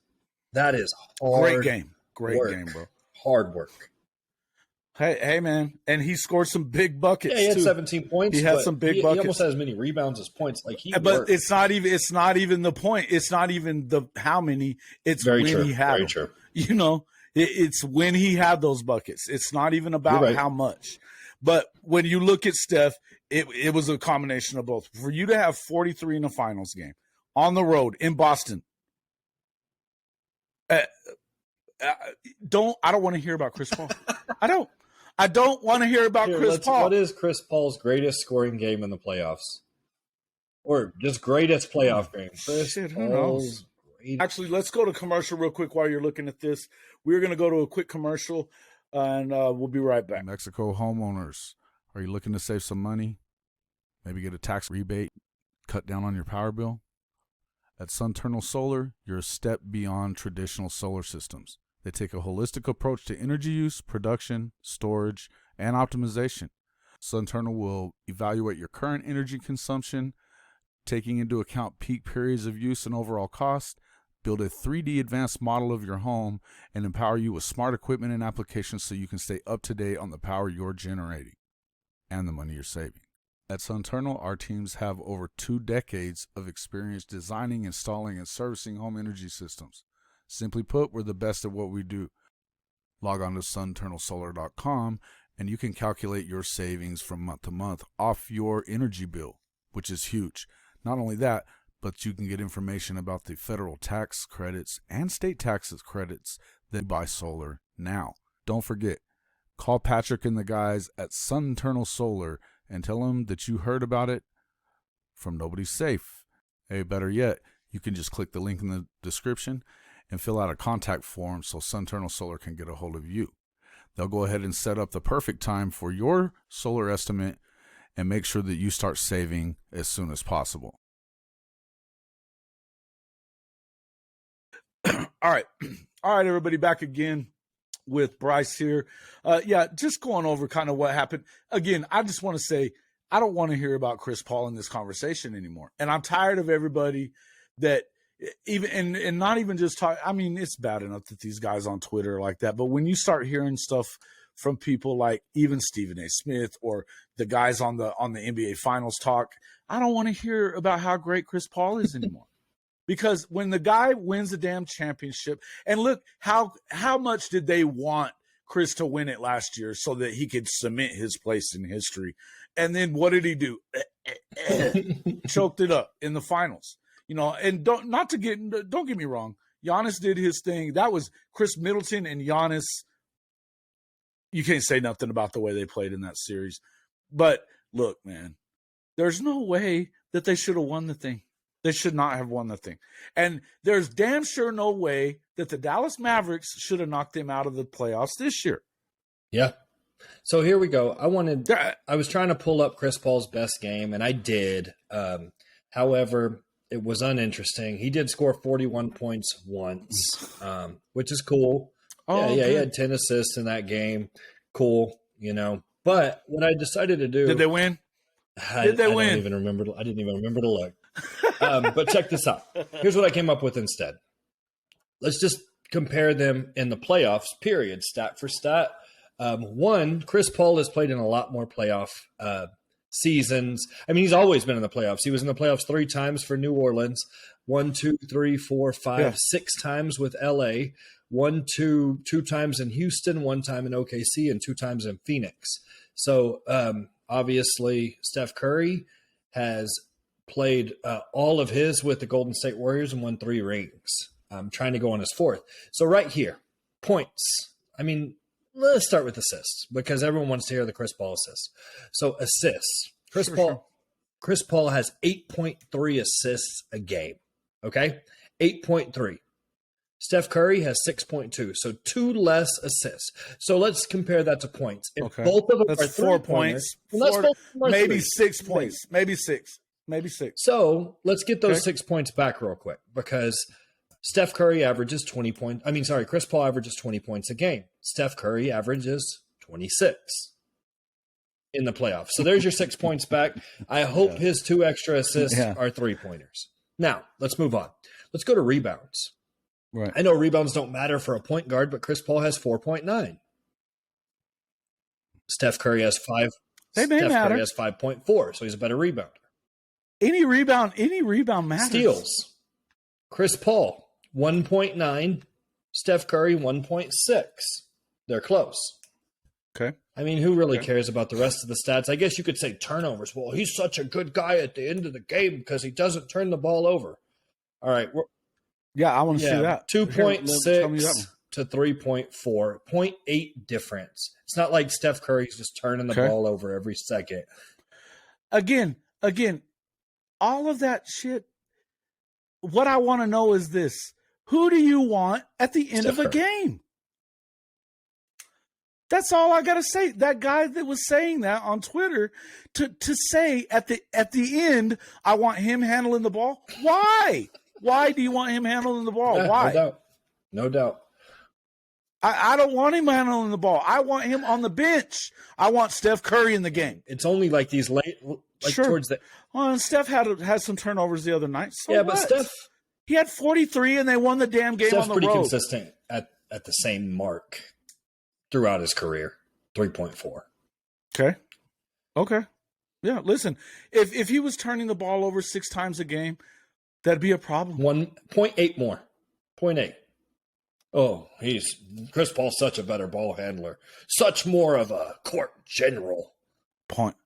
That is hard. Great game, bro. Hard work. Hey, man, and he scored some big buckets. Yeah, he had too. 17 points. He had some big buckets. He almost had as many rebounds as points. Like but worked. it's not even the point. It's not even the how many. It's Very when true. he had Very them. true. You know, it's when he had those buckets. It's not even about how much. But when you look at Steph, it was a combination of both. For you to have 43 in a finals game on the road in Boston, I don't want to hear about Chris Paul. I don't want to hear about Chris Paul. What is Chris Paul's greatest scoring game in the playoffs? Or just greatest playoff game? Who knows? Actually, let's go to commercial real quick while you're looking at this. We're going to go to a quick commercial, and we'll be right back. Mexico homeowners, are you looking to save some money? Maybe get a tax rebate, cut down on your power bill? At Sunternal Solar, you're a step beyond traditional solar systems. They take a holistic approach to energy use, production, storage, and optimization. Sunternal will evaluate your current energy consumption, taking into account peak periods of use and overall cost, build a 3D advanced model of your home, and empower you with smart equipment and applications so you can stay up to date on the power you're generating and the money you're saving. At Sunternal, our teams have over 2 decades of experience designing, installing, and servicing home energy systems. Simply put, we're the best at what we do. Log on to sunternalsolar.com and you can calculate your savings from month to month off your energy bill, which is huge. Not only that, but you can get information about the federal tax credits and state taxes credits that buy solar now. Don't forget, call Patrick and the guys at Sunternal Solar and tell them that you heard about it from Nobody's Safe. Hey, better yet, you can just click the link in the description and fill out a contact form so Sunternal Solar can get a hold of you. They'll go ahead and set up the perfect time for your solar estimate and make sure that you start saving as soon as possible. All right, everybody, back again with Bryce here. Just going over kind of what happened. Again, I just want to say I don't want to hear about Chris Paul in this conversation anymore. And I'm tired of everybody that even and not even just talk. I mean, it's bad enough that these guys on Twitter are like that. But when you start hearing stuff from people like even Stephen A. Smith or the guys on the NBA Finals talk, I don't want to hear about how great Chris Paul is anymore. Because when the guy wins the damn championship, and look, how much did they want Chris to win it last year so that he could cement his place in history? And then what did he do? Choked it up in the finals. You know, and don't get me wrong. Giannis did his thing. That was Chris Middleton and Giannis. You can't say nothing about the way they played in that series. But look, man, there's no way that they should have won the thing. They should not have won the thing. And there's damn sure no way that the Dallas Mavericks should have knocked them out of the playoffs this year. Yeah. So here we go. I was trying to pull up Chris Paul's best game, and I did. However, it was uninteresting. He did score 41 points once, which is cool. He had 10 assists in that game. Cool, you know. But what I decided to do – Did they win? I didn't even remember to look. But check this out. Here's what I came up with instead. Let's just compare them in the playoffs, period, stat for stat. One, Chris Paul has played in a lot more playoff seasons. I mean, he's always been in the playoffs. He was in the playoffs 3 times for New Orleans, 1, 2, 3, 4, 5, 6 times with LA, 1, 2 times in Houston, 1 time in OKC, and 2 times in Phoenix. So obviously, Steph Curry has played all of his with the Golden State Warriors and won 3 rings. Trying to go on his 4th. So right here, points. I mean, let's start with assists because everyone wants to hear the Chris Paul assists. So assists. Chris Paul has 8.3 assists a game. Okay? 8.3. Steph Curry has 6.2. So 2 less assists. So let's compare that to points. If both of them That's are 4 points. Maybe 6 points. Maybe 6. So let's get those 6 points back real quick because Steph Curry averages 20 points. Chris Paul averages 20 points a game. Steph Curry averages 26 in the playoffs. So there's your 6 points back. I hope his 2 extra assists are 3-pointers. Now, let's move on. Let's go to rebounds. Right. I know rebounds don't matter for a point guard, but Chris Paul has 4.9. Steph Curry has 5. They may Steph matter. Curry has 5.4, so he's a better rebounder. Any rebound matters. Steals. Chris Paul, 1.9. Steph Curry, 1.6. They're close. Okay. I mean, who really cares about the rest of the stats? I guess you could say turnovers. Well, he's such a good guy at the end of the game because he doesn't turn the ball over. All right. Yeah, I want to see that. 2.6 to 3.4. 0.8 difference. It's not like Steph Curry's just turning the ball over every second. Again, all of that shit. What I want to know is this. Who do you want at the end of a game? That's all I got to say. That guy that was saying that on Twitter to say at the end, I want him handling the ball. Why? Why do you want him handling the ball? Why? No doubt. I don't want him handling the ball. I want him on the bench. I want Steph Curry in the game. It's only like these late, towards the. Well, and Steph had some turnovers the other night. So yeah, but Steph. He had 43 and they won the damn game Steph's on the road. pretty consistent at the same mark throughout his career, 3.4. Okay. Yeah, listen, if he was turning the ball over 6 times a game, that'd be a problem. 1.8 more. 0.8. Oh, Chris Paul's such a better ball handler. Such more of a court general. Point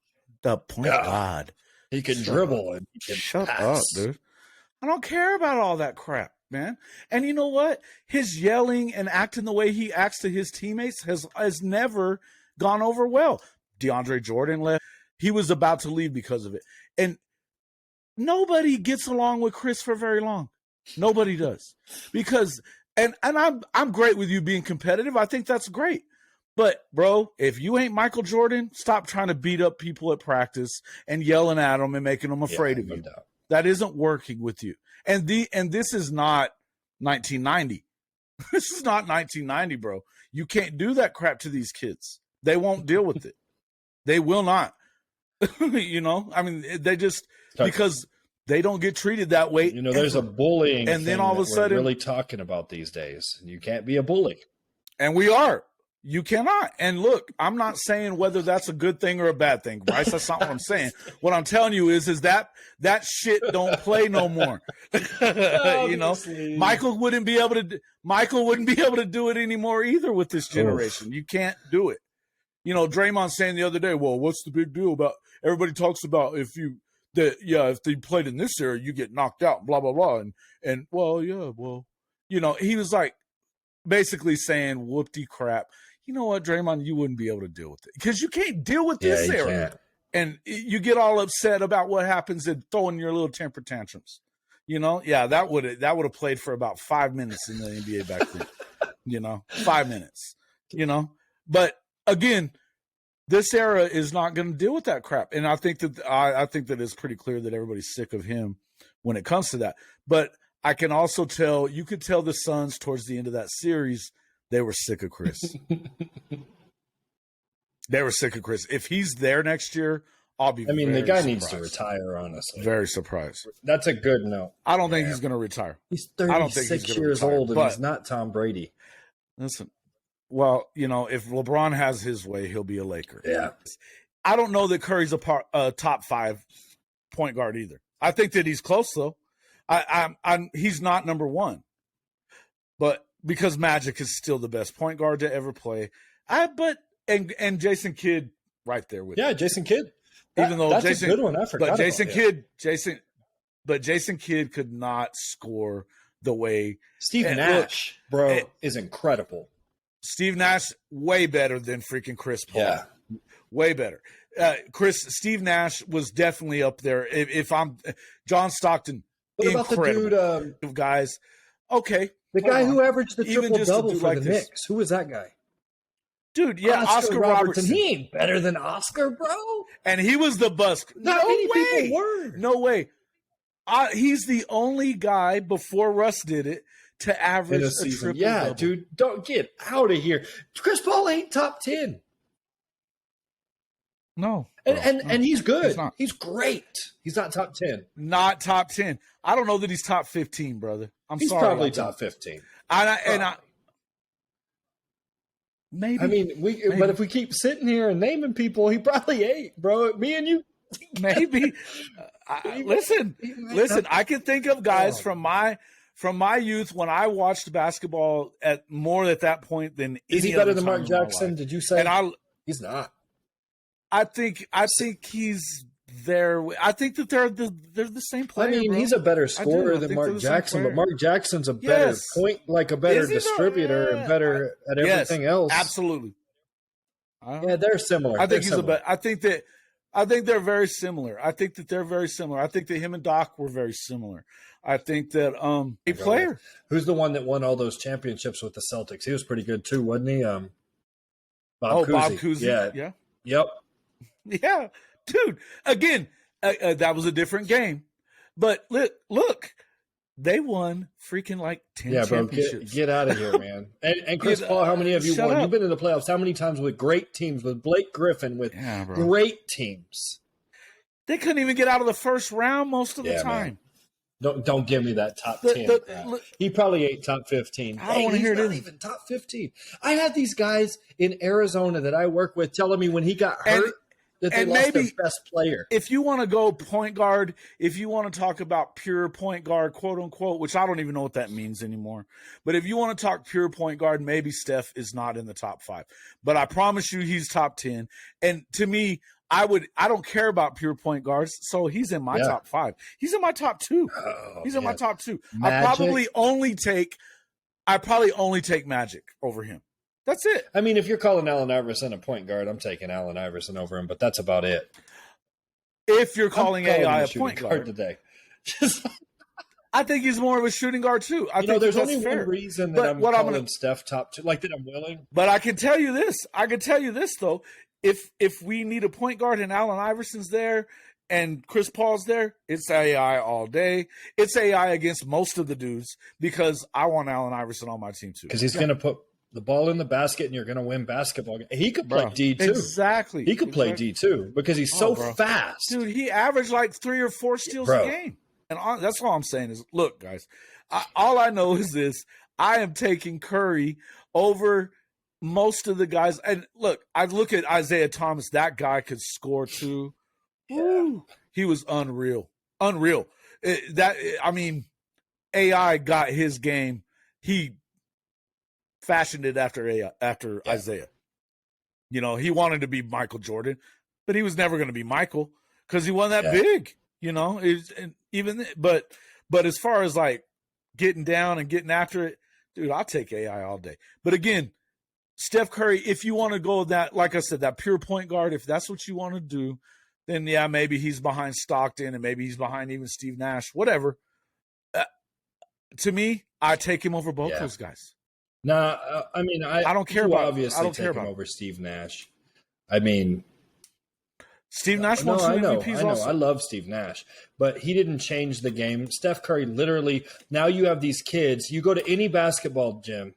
guard. He can dribble and he can Shut pass. up, dude. I don't care about all that crap, man. And you know what? His yelling and acting the way he acts to his teammates has never gone over well. DeAndre Jordan left. He was about to leave because of it. And nobody gets along with Chris for very long. Nobody does. Because and I'm great with you being competitive. I think that's great. But, bro, if you ain't Michael Jordan, stop trying to beat up people at practice and yelling at them and making them afraid of you. Doubt. That isn't working with you. And this is not 1990. This is not 1990, bro. You can't do that crap to these kids. They won't deal with it. They will not. You know, I mean, they just because they don't get treated that way. You know, there's a bullying, and then all of a sudden, we're really talking about these days. You can't be a bully, and we are. You cannot. And look, I'm not saying whether that's a good thing or a bad thing, Bryce. That's not what I'm saying. What I'm telling you is that shit don't play no more. You know, Michael wouldn't be able to do it anymore either with this generation. You can't do it. You know, Draymond saying the other day, well, what's the big deal about everybody talks about if they played in this era, you get knocked out, blah, blah, blah. And you know, he was like basically saying whoopty crap. You know what, Draymond, you wouldn't be able to deal with it because you can't deal with this era. Can't. And you get all upset about what happens and throwing your little temper tantrums. You know, yeah, that would have played for about 5 minutes in the NBA back then. You know, 5 minutes. You know, but again, this era is not going to deal with that crap, and I think that it's pretty clear that everybody's sick of him when it comes to that. But I can also tell you could tell the Suns towards the end of that series. They were sick of Chris. They were sick of Chris. If he's there next year, I'll be. I mean, the guy surprised. needs to retire. Honestly, very surprised. That's a good note. I don't think he's going to retire. He's 36 years old, and he's not Tom Brady. Listen, well, you know, if LeBron has his way, he'll be a Laker. Yeah, I don't know that Curry's a top 5 point guard either. I think that he's close though. He's not number 1, but. Because Magic is still the best point guard to ever play. And Jason Kidd right there with him. Jason Kidd. Even though that's Jason, a good one. I forgot. But Jason Kidd could not score the way Steve Nash, is incredible. Steve Nash way better than freaking Chris Paul. Yeah. Way better. Steve Nash was definitely up there. If I'm John Stockton, what about incredible. The dude guys. Okay. The guy who averaged the triple-double for like the Knicks. Who was that guy? Dude, yeah, Oscar Robertson. He ain't better than Oscar, bro. And he was the bust. Not many people were. No way. He's the only guy before Russ did it to average a triple-double. Yeah, dude, don't get out of here. Chris Paul ain't top 10. No. And he's good. He's great. He's not top 10. Not top 10. I don't know that he's top 15, brother. He's sorry. Probably top 15. Maybe. I mean, but if we keep sitting here and naming people, he probably 8, bro. Me and you. Maybe. Listen. I can think of guys from my youth when I watched basketball at that point than is he better than Mark Jackson? Did you say? And he's not. I think he's there. I think that they're the same player. I mean, bro. he's a better scorer than Mark Jackson, but Mark Jackson's a better a better distributor and better at everything else. Absolutely. Yeah, they're similar. I think I think they're very similar. I think that they're very similar. I think that him and Doc were very similar. I think that a player. Who's the one that won all those championships with the Celtics? He was pretty good too, wasn't he? Bob Cousy. Yeah. Yep. Yeah, dude. Again, that was a different game, but look, they won freaking like 10 championships. Get out of here, man. And Chris Paul, how many have you won? You've been in the playoffs how many times with great teams, with Blake Griffin, with great teams? They couldn't even get out of the first round most of the time. Man. Don't give me that top 10. He probably ate top 15. I don't want to hear it. Not even top 15. I had these guys in Arizona that I work with telling me when he got hurt that they lost their best player. If you want to go point guard, if you want to talk about pure point guard, quote unquote, which I don't even know what that means anymore. But if you want to talk pure point guard, maybe Steph is not in the top 5. But I promise you he's top 10. And to me, I don't care about pure point guards, so he's in my top 5. He's in my top 2. He's in my top 2. I probably only take Magic over him. That's it. I mean, if you're calling Allen Iverson a point guard, I'm taking Allen Iverson over him, but that's about it. If you're calling AI a point guard today. I think he's more of a shooting guard too. I think there's only one reason that I'm calling Steph top 2, like that I'm willing. But I can tell you this though. If we need a point guard and Allen Iverson's there and Chris Paul's there, it's AI all day. It's AI against most of the dudes because I want Allen Iverson on my team too. Because he's going to put the ball in the basket and you're going to win basketball. He could play D too. Exactly. He could play D too because he's so fast. Dude, he averaged like 3 or 4 steals a game. And that's all I'm saying is, look, guys, all I know is this. I am taking Curry over most of the guys. And look, I look at Isaiah Thomas. That guy could score too. Woo. He was unreal. AI got his game. He fashioned it after Isaiah. He wanted to be Michael Jordan, but he was never going to be Michael because he wasn't that big. But as far as like getting down and getting after it, dude, I'll take AI all day. But again, Steph Curry, if you want to go that, like I said, that pure point guard, if that's what you want to do, then maybe he's behind Stockton and maybe he's behind even Steve Nash, whatever. To me, I take him over both those guys. No, I don't care about. Obviously, I don't take care him about over Steve Nash. I mean, Steve Nash won 2 MVPs. I love Steve Nash, but he didn't change the game. Steph Curry literally. Now you have these kids. You go to any basketball gym,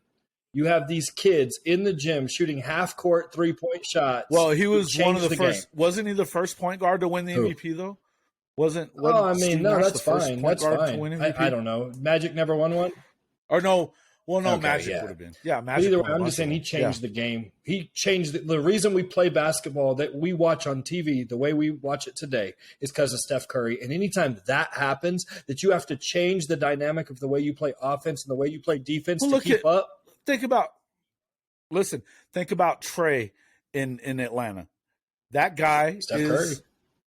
you have these kids in the gym shooting half-court 3-point shots. Well, he was one of the first. Wasn't he the first point guard to win the MVP though? Wasn't Steve Nash that's fine. That's fine. I don't know. Magic never won one. Or no. Well, no, Magic would have been. Yeah, Magic. Either way, I'm just saying he changed the game. He changed the reason we play basketball that we watch on TV the way we watch it today is because of Steph Curry. And anytime that happens, that you have to change the dynamic of the way you play offense and the way you play defense to keep up. Think about Trey in Atlanta. That guy Steph is Curry.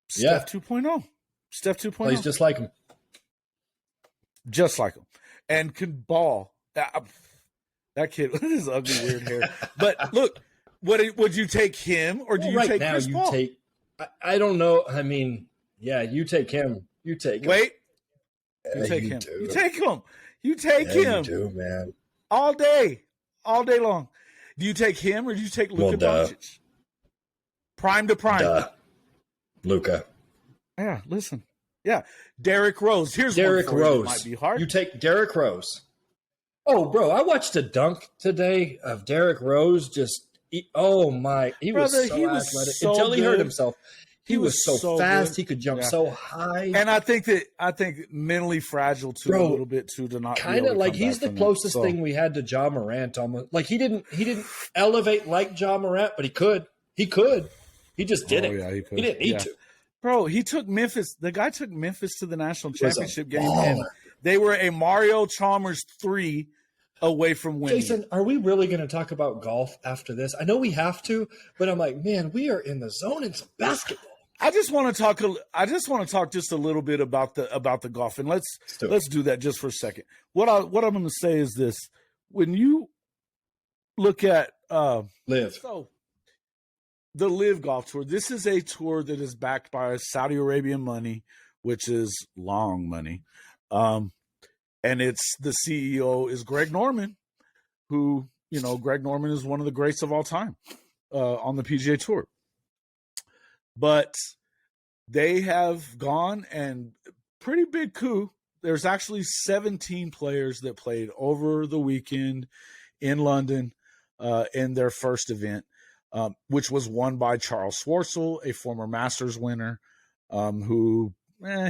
Steph 2.0. Steph 2.0. Plays just like him. Just like him. And can ball. That kid with his ugly weird hair. But look, would you take him or do you take Chris Paul? I don't know. I mean, you take him. You take him. Wait. You take him. You take him. You take him. You do, man. All day long. Do you take him or do you take Luka Doncic? Prime to prime. Luka. Yeah, listen. Yeah. Derrick Rose. Here's Derrick Rose. Might be hard. You take Derrick Rose. Oh, bro, I watched a dunk today of Derrick Rose. He was so athletic until he hurt himself. He was so fast. good. He could jump so high. And I think mentally fragile too, a little bit too, to not kind of like he's the closest thing we had to Ja Morant. Almost like he didn't elevate like Ja Morant, but he could. He just didn't. Yeah, he didn't need to. Bro, he took Memphis. The guy took Memphis to the national championship game, and they were a Mario Chalmers 3 away from winning. Jason, are we really going to talk about golf after this? I know we have to, but I'm like, man, we are in the zone in some basketball. I just want to talk just a little bit about the golf, and let's do that just for a second. What I'm going to say is this: when you look at Live. So the Live Golf Tour, this is a tour that is backed by Saudi Arabian money, which is long money. And it's the CEO is Greg Norman, who, Greg Norman is one of the greats of all time on the PGA Tour. But they have gone and pretty big coup. There's actually 17 players that played over the weekend in London in their first event. Which was won by Charles Schwartzel, a former Masters winner, who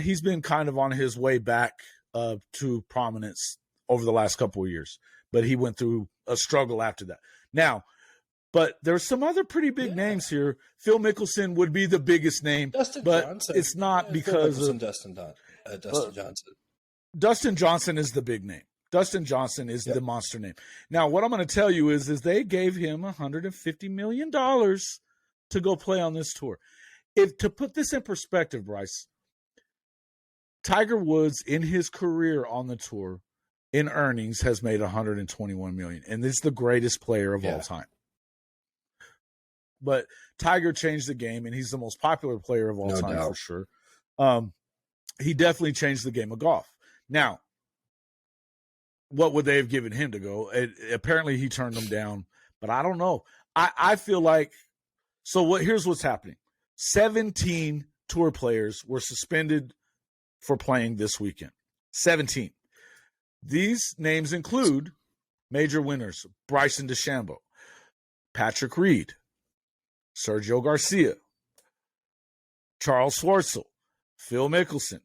he's been kind of on his way back to prominence over the last couple of years. But he went through a struggle after that. Now, but there's some other pretty big names here. Phil Mickelson would be the biggest name, Dustin but Johnson. it's not because of Dustin Johnson. Dustin Johnson is the big name. Dustin Johnson is the monster name. Now, what I'm going to tell you is they gave him $150 million to go play on this tour. To put this in perspective, Bryce, Tiger Woods in his career on the tour in earnings has made $121 million, and this is the greatest player of all time. But Tiger changed the game, and he's the most popular player of all time for sure. He definitely changed the game of golf. Now, what would they have given him to go? Apparently, he turned them down, but I don't know. I feel like here's what's happening: 17 tour players were suspended for playing this weekend. 17. These names include major winners: Bryson DeChambeau, Patrick Reed, Sergio Garcia, Charles Schwartzel, Phil Mickelson.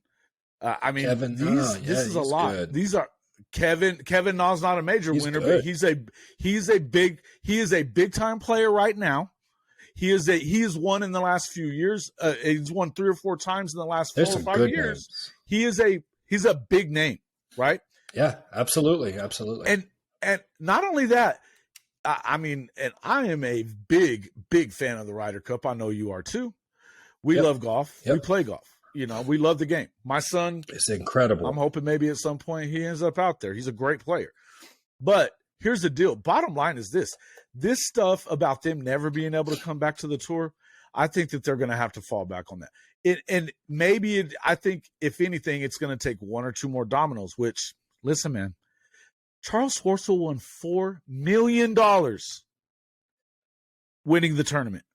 This is a lot. Good. These are Kevin Na's not a major winner, good. but he is a big time player right now. He has won in the last few years. He's won 3 or 4 times in the last 4 or 5 years. Names. He's a big name, right? Yeah, absolutely. And not only that, I am a big fan of the Ryder Cup. I know you are too. We love golf. We play golf. We love the game. My son, it's incredible. I'm hoping maybe at some point he ends up out there. He's a great player. But here's the deal. Bottom line is this stuff about them never being able to come back to the tour, I think that they're going to have to fall back on that. I think if anything, it's going to take 1 or 2 more dominoes, which, listen, man, Charles Schwartzel won $4 million winning the tournament.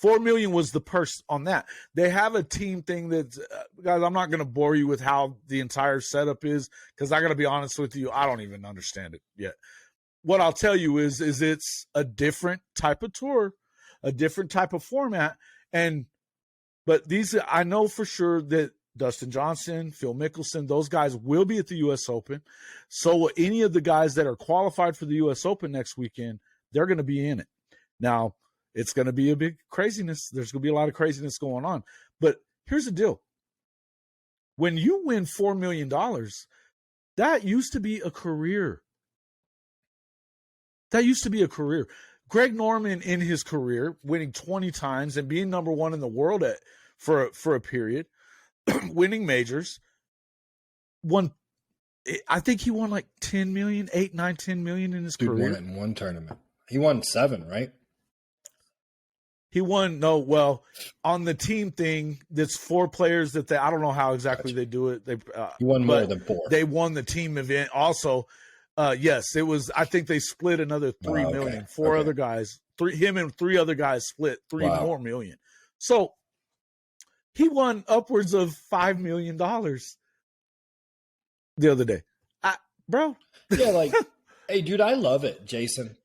$4 million was the purse on that. They have a team thing that, guys, I'm not going to bore you with how the entire setup is, because I got to be honest with you, I don't even understand it yet. What I'll tell you is it's a different type of tour, a different type of format. But I know for sure that Dustin Johnson, Phil Mickelson, those guys will be at the U.S. Open. So any of the guys that are qualified for the U.S. Open next weekend, they're going to be in it. Now, it's going to be a big craziness. There's going to be a lot of craziness going on. But here's the deal. When you win $4 million, that used to be a career. Greg Norman in his career, winning 20 times and being number 1 in the world for a period, winning majors, I think he won like 10 million, 8, 9, 10 million in his career. He won it in one tournament. He won 7, right? He won, on the team thing, that's 4 players that I don't know how exactly they do it. He won more than 4. They won the team event. Also, yes, it was, I think they split another 3 million. 4 other guys, him and 3 other guys split 3 more million. So he won upwards of $5 million the other day. Bro. Yeah, hey, dude, I love it, Jason.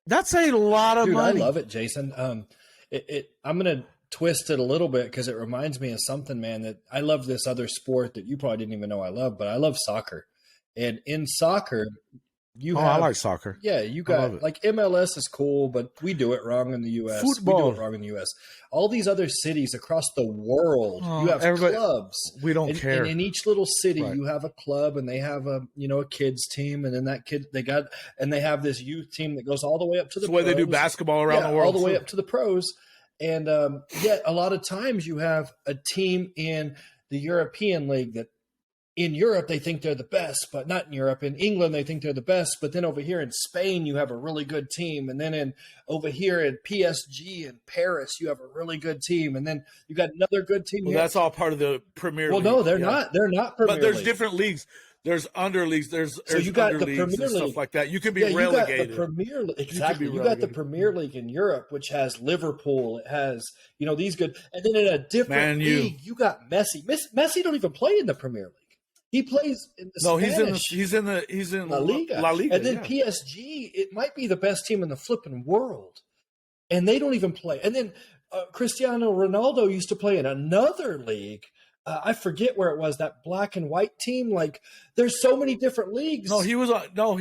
That's a lot of money. I love it, Jason. I'm gonna twist it a little bit because it reminds me of something, man, that I love this other sport that you probably didn't even know I love, but I love soccer. And in soccer, I like soccer. Yeah, you got like MLS is cool, but we do it wrong in the U.S. Football. We do it wrong in the U.S. All these other cities across the world, you have clubs. We don't care. And in each little city, you have a club, and they have a kids team, and then that kid they have this youth team that goes all the way up to the. That's the way they do basketball around the world, all the way up to the pros. And yet, a lot of times you have a team in the European League that. In Europe, they think they're the best, but not in Europe. In England, they think they're the best, but then over here in Spain, you have a really good team. And then over here in PSG in Paris, you have a really good team. And then you got another good team here. That's all part of the Premier League. Well, no, they're not. They're not Premier League. But there's League. Different leagues. There's under leagues. There's you got under the leagues Premier and League. stuff like that. You can be relegated. You got the Premier League. Exactly. You got the Premier League in Europe, which has Liverpool. It has these good. And then in a different league, you got Messi. Messi don't even play in the Premier League. He plays in the Spanish. He's in La Liga. And then PSG, it might be the best team in the flipping world, and they don't even play. And then Cristiano Ronaldo used to play in another league. I forget where it was. That black and white team. Like, there's so many different leagues. No, he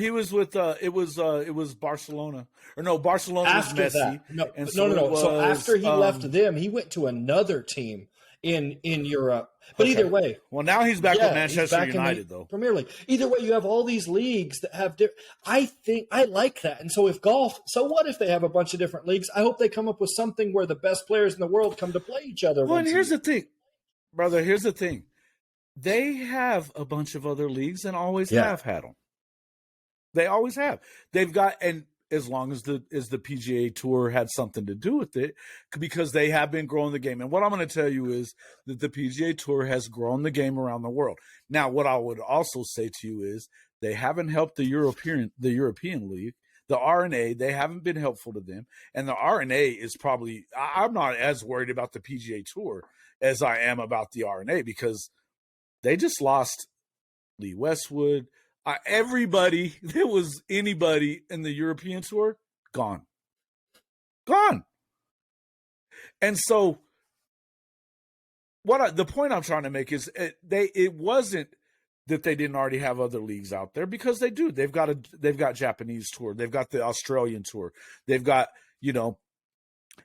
was with. It was Barcelona. Or no, Barcelona after was Messi. That. No. So after he left them, he went to another team in Europe. But either way. Well, now he's back with Manchester United, though. Premier League. Either way, you have all these leagues that have different. I think I like that. And so if golf, so what if they have a bunch of different leagues? I hope they come up with something where the best players in the world come to play each other. Well, and here's the thing, brother. Here's the thing. They have a bunch of other leagues and always have had them. They always have. They've got, and as long as the PGA Tour had something to do with it, because they have been growing the game. And what I'm going to tell you is that the PGA Tour has grown the game around the world. Now, what I would also say to you is they haven't helped the European League, the R&A. They haven't been helpful to them. And the R&A is probably, I'm not as worried about the PGA Tour as I am about the R&A, because they just lost Lee Westwood. Everybody, there was anybody in the European Tour, gone. And so, the point I'm trying to make is it wasn't that they didn't already have other leagues out there, because they do. They've got Japanese tour, they've got the Australian tour, they've got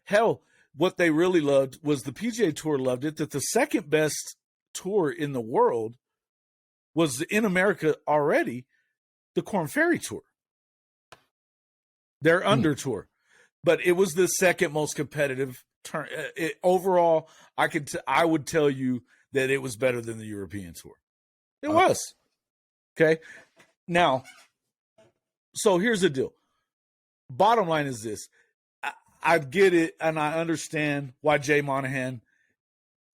hell. What they really loved was the PGA Tour loved it, that the second best tour in the world was in America already, the Korn Ferry Tour, their under tour, but it was the second most competitive turn. Overall, I would tell you that it was better than the European Tour. It was. Okay. Now, so here's the deal. Bottom line is this. I get it, and I understand why Jay Monahan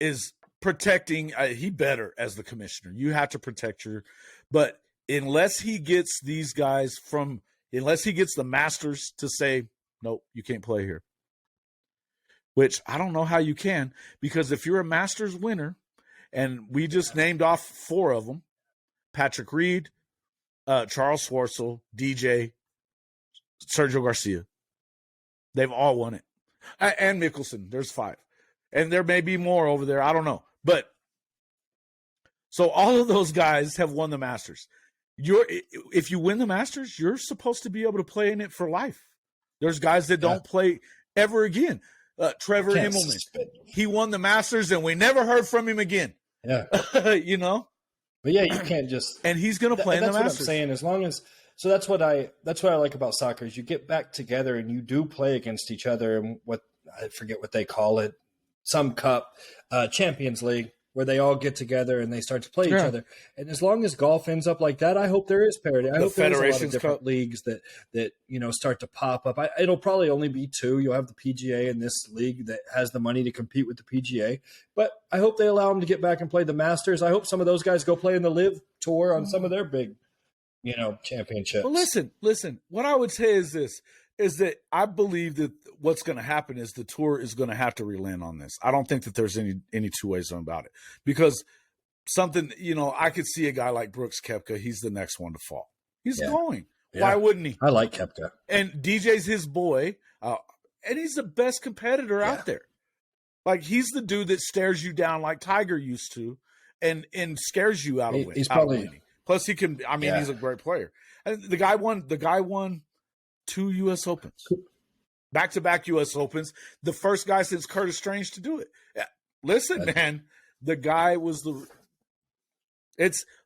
is protecting. He better as the commissioner. You have to protect but unless he gets these guys unless he gets the Masters to say, nope, you can't play here, which I don't know how you can, because if you're a Masters winner, and we just named off 4 of them, Patrick Reed, Charles Schwartzel, DJ, Sergio Garcia, they've all won it. And Mickelson, there's 5. And there may be more over there. I don't know. But so all of those guys have won the Masters. If you win the Masters, you're supposed to be able to play in it for life. There's guys that don't play ever again. Trevor Immelman, he won the Masters, and we never heard from him again. Yeah, But yeah, you can't just. And he's going to play in the Masters. That's what I'm saying. As long as. So that's what I like about soccer is you get back together and you do play against each other, and I forget what they call it, some cup, Champions League, where they all get together and they start to play each other. And as long as golf ends up like that, I hope there is parity. I hope there's a lot of different leagues that start to pop up. It'll probably only be 2. You'll have the PGA and this league that has the money to compete with the PGA. But I hope they allow them to get back and play the Masters. I hope some of those guys go play in the Live Tour on some of their big championships. Well, listen. What I would say is this, is that I believe that what's going to happen is the tour is going to have to relent on this. I don't think that there's any 2 ways about it, because something, I could see a guy like Brooks Koepka. He's the next one to fall. He's going. Yeah. Why wouldn't he? I like Koepka. And DJ's his boy. And he's the best competitor out there. Like, he's the dude that stares you down like Tiger used to, and scares you out of winning. He's probably. Plus, he can. I mean, Yeah. he's a great player. And the guy won 2 U.S. Opens, back-to-back U.S. Opens. The first guy since Curtis Strange to do it. Yeah. Listen, man, the guy was the.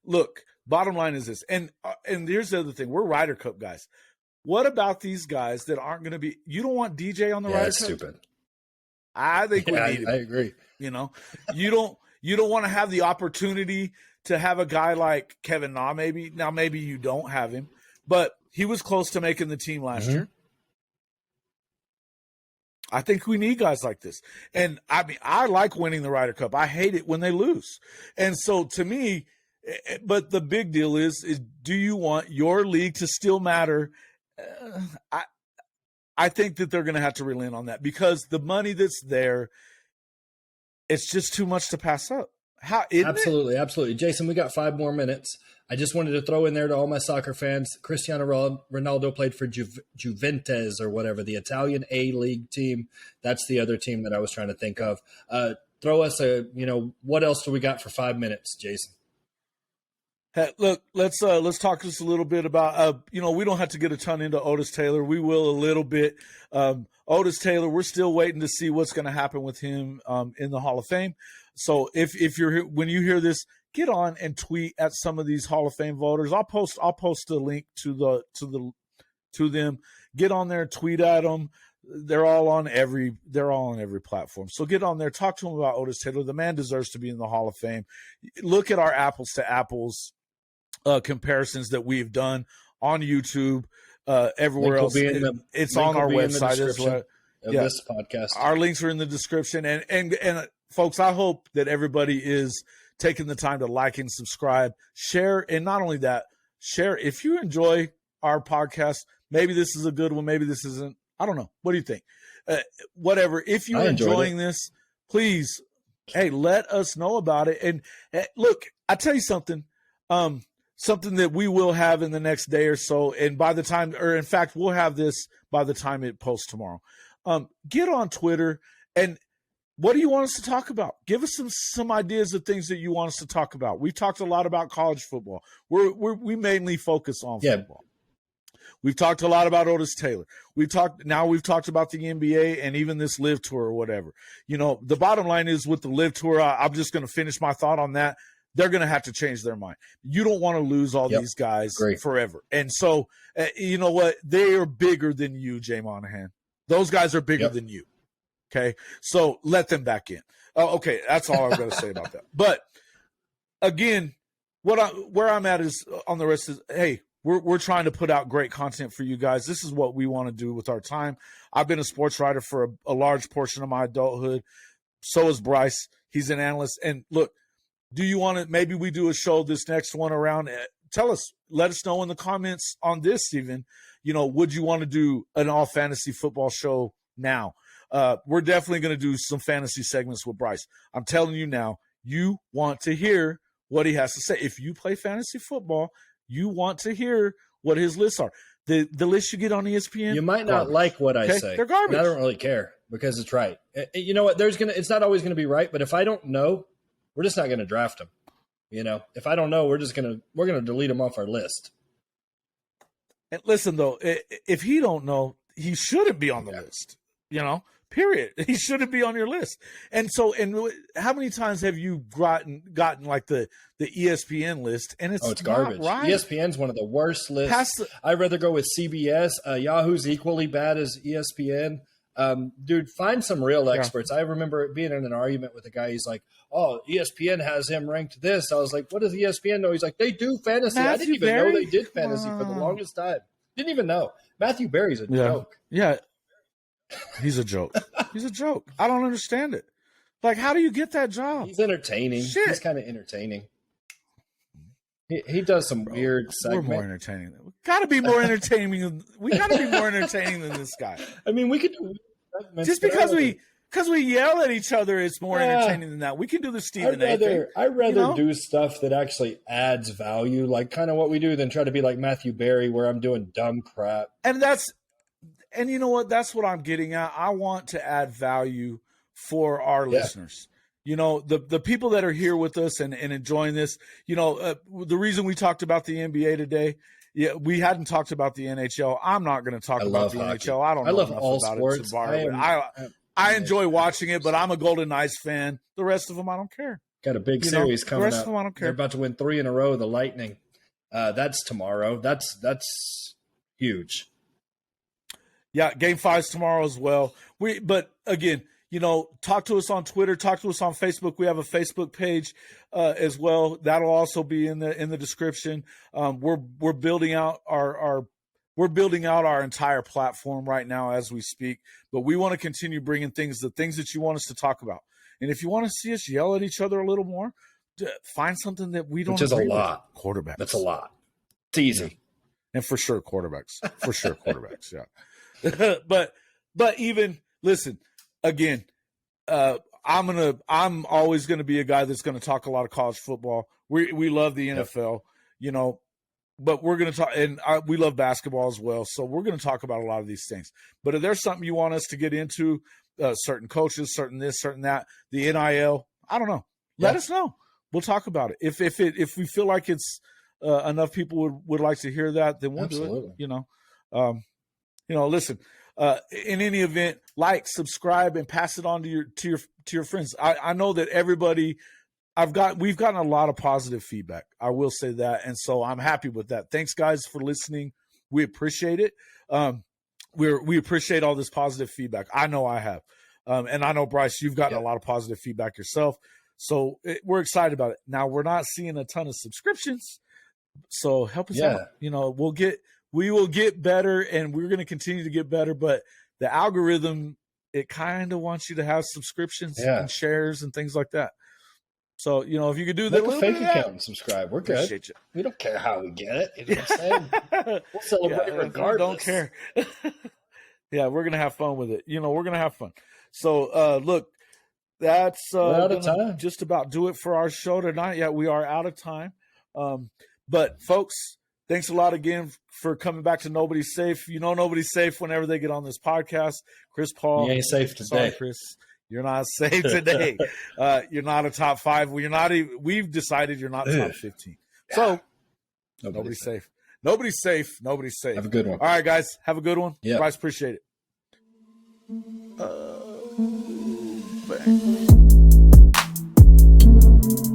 Look. Bottom line is this, and here's the other thing: we're Ryder Cup guys. What about these guys that aren't going to be? You don't want DJ on the Ryder Cup? Stupid. I think we need him. I agree. You know, you don't want to have the opportunity to have a guy like Kevin Na. Maybe you don't have him, but he was close to making the team last year. I think we need guys like this. And I mean, I like winning the Ryder Cup. I hate it when they lose. And so to me, but the big deal is do you want your league to still matter? I think that they're going to have to relent on that, because the money that's there, it's just too much to pass up. Absolutely. Jason, we got 5 more minutes. I just wanted to throw in there to all my soccer fans, Cristiano Ronaldo played for Juventus or whatever, the Italian A-League team. That's the other team that I was trying to think of. Throw us what else do we got for 5 minutes, Jason? Hey, look, let's talk just a little bit about, we don't have to get a ton into Otis Taylor. We will a little bit. Otis Taylor, we're still waiting to see what's going to happen with him in the Hall of Fame. So if you're here, when you hear this, get on and tweet at some of these Hall of Fame voters. I'll post a link to them. Get on there, tweet at them. They're all on every platform. So get on there, talk to them about Otis Taylor. The man deserves to be in the Hall of Fame. Look at our apples to apples comparisons that we've done on YouTube, everywhere else. It's on our website as well. This podcast. Our links are in the description. And folks, I hope that everybody is taking the time to like and subscribe, share, and not only that, share. If you enjoy our podcast, maybe this is a good one, maybe this isn't. I don't know. What do you think? Whatever. If you're enjoying this, please, hey, let us know about it. And look, I tell you something. Something that we will have in the next day or so, and by the time, or in fact, we'll have this by the time it posts tomorrow. Get on Twitter, and what do you want us to talk about? Give us some ideas of things that you want us to talk about. We've talked a lot about college football. We mainly focus on football. We've talked a lot about Otis Taylor. We've talked about the NBA and even this Live Tour or whatever. The bottom line is with the Live Tour, I'm just going to finish my thought on that. They're going to have to change their mind. You don't want to lose all these guys forever. And so, you know what? They are bigger than you, Jay Monahan. Those guys are bigger than you. Okay? So let them back in. Okay, that's all I'm going to say about that. But, again, where I'm at is on the rest is, hey, we're trying to put out great content for you guys. This is what we want to do with our time. I've been a sports writer for a large portion of my adulthood. So is Bryce. He's an analyst. And, look, do you want to – maybe we do a show this next one around – tell us. Let us know in the comments on this even. Would you want to do an all-fantasy football show now? We're definitely going to do some fantasy segments with Bryce. I'm telling you now, you want to hear what he has to say. If you play fantasy football, you want to hear what his lists are. The list you get on ESPN, you might not like what I say. They're garbage. I don't really care because it's right. You know what? It's not always going to be right, but if I don't know, we're just not going to draft him. If I don't know, we're going to delete him off our list. And listen, though, if he don't know, he shouldn't be on the list. Period. He shouldn't be on your list. And so, how many times have you gotten like the ESPN list? And it's garbage. Right. ESPN's one of the worst lists. I'd rather go with CBS. Yahoo's equally bad as ESPN. Dude, find some real experts. I remember being in an argument with a guy. He's like, "Oh, ESPN has him ranked this." I was like, "What does ESPN know?" He's like, "They do fantasy." I didn't even know they did fantasy for the longest time. Didn't even know. Matthew Berry's a joke. Yeah, he's a joke. He's a joke. I don't understand it. Like, how do you get that job? He's entertaining. Shit. He's kind of entertaining. He does some weird segment. We're more entertaining. We got to be more entertaining. We got to be more entertaining than this guy. I mean, we could do segments. Just because we yell at each other, it's more entertaining than that. We can do the Stephen A. thing. I'd rather do stuff that actually adds value, like kind of what we do, than try to be like Matthew Berry, where I'm doing dumb crap. And you know what? That's what I'm getting at. I want to add value for our listeners. You know, the people that are here with us and enjoying this, you know, the reason we talked about the NBA today, we hadn't talked about the NHL. I'm not going to talk about the hockey. NHL. I don't know love enough all about sports. it to borrow it. I enjoy watching it, but I'm a Golden Knights fan. The rest of them, I don't care. Got a big series coming the rest up. Of them, I don't care. They're about to win 3 in a row. The Lightning. That's tomorrow. That's huge. Yeah, Game 5's tomorrow as well. But again, you know, talk to us on Twitter, talk to us on Facebook. We have a Facebook page as well. That'll also be in the description. We're building out our entire platform right now as we speak. But we want to continue bringing the things that you want us to talk about. And if you want to see us yell at each other a little more, find something that we don't. Which is a lot. Quarterbacks. That's a lot. It's easy. Yeah. And for sure, quarterbacks. Yeah. But even listen. Again, I'm always going to be a guy that's going to talk a lot of college football. We love the NFL, you know, but we're going to talk, and we love basketball as well. So we're going to talk about a lot of these things. But if there's something you want us to get into, certain coaches, certain this, certain that, the NIL, I don't know. Let us know. We'll talk about it. If we feel like it's enough people would like to hear that, then we'll do it. You know, listen. In any event, like, subscribe, and pass it on to your friends. I know that everybody, we've gotten a lot of positive feedback. I will say that, and so I'm happy with that. Thanks, guys, for listening. We appreciate it. We appreciate all this positive feedback. I know I have, and I know, Bryce, you've gotten a lot of positive feedback yourself. So we're excited about it. Now, we're not seeing a ton of subscriptions, so help us out. You know, we will get better, and we're going to continue to get better. But the algorithm, it kind of wants you to have subscriptions and shares and things like that. So, you know, if you could do that, make a fake account and subscribe. We're good. Appreciate you. We don't care how we get it. You know what I'm saying? We'll celebrate regardless. Don't care. Yeah, we're gonna have fun with it. You know, we're gonna have fun. So, look, that's out of time. Just about do it for our show tonight. Yeah, we are out of time. But folks, thanks a lot again for coming back to Nobody's Safe. You know, nobody's safe whenever they get on this podcast. Chris Paul, you ain't safe today. Sorry, Chris. You're not safe today. You're not a top 5. You're not even, we've decided you're not top 15. So nobody's safe. Nobody's safe. Nobody's safe. Have a good one. All right, guys. Have a good one. Yeah. Bryce, appreciate it.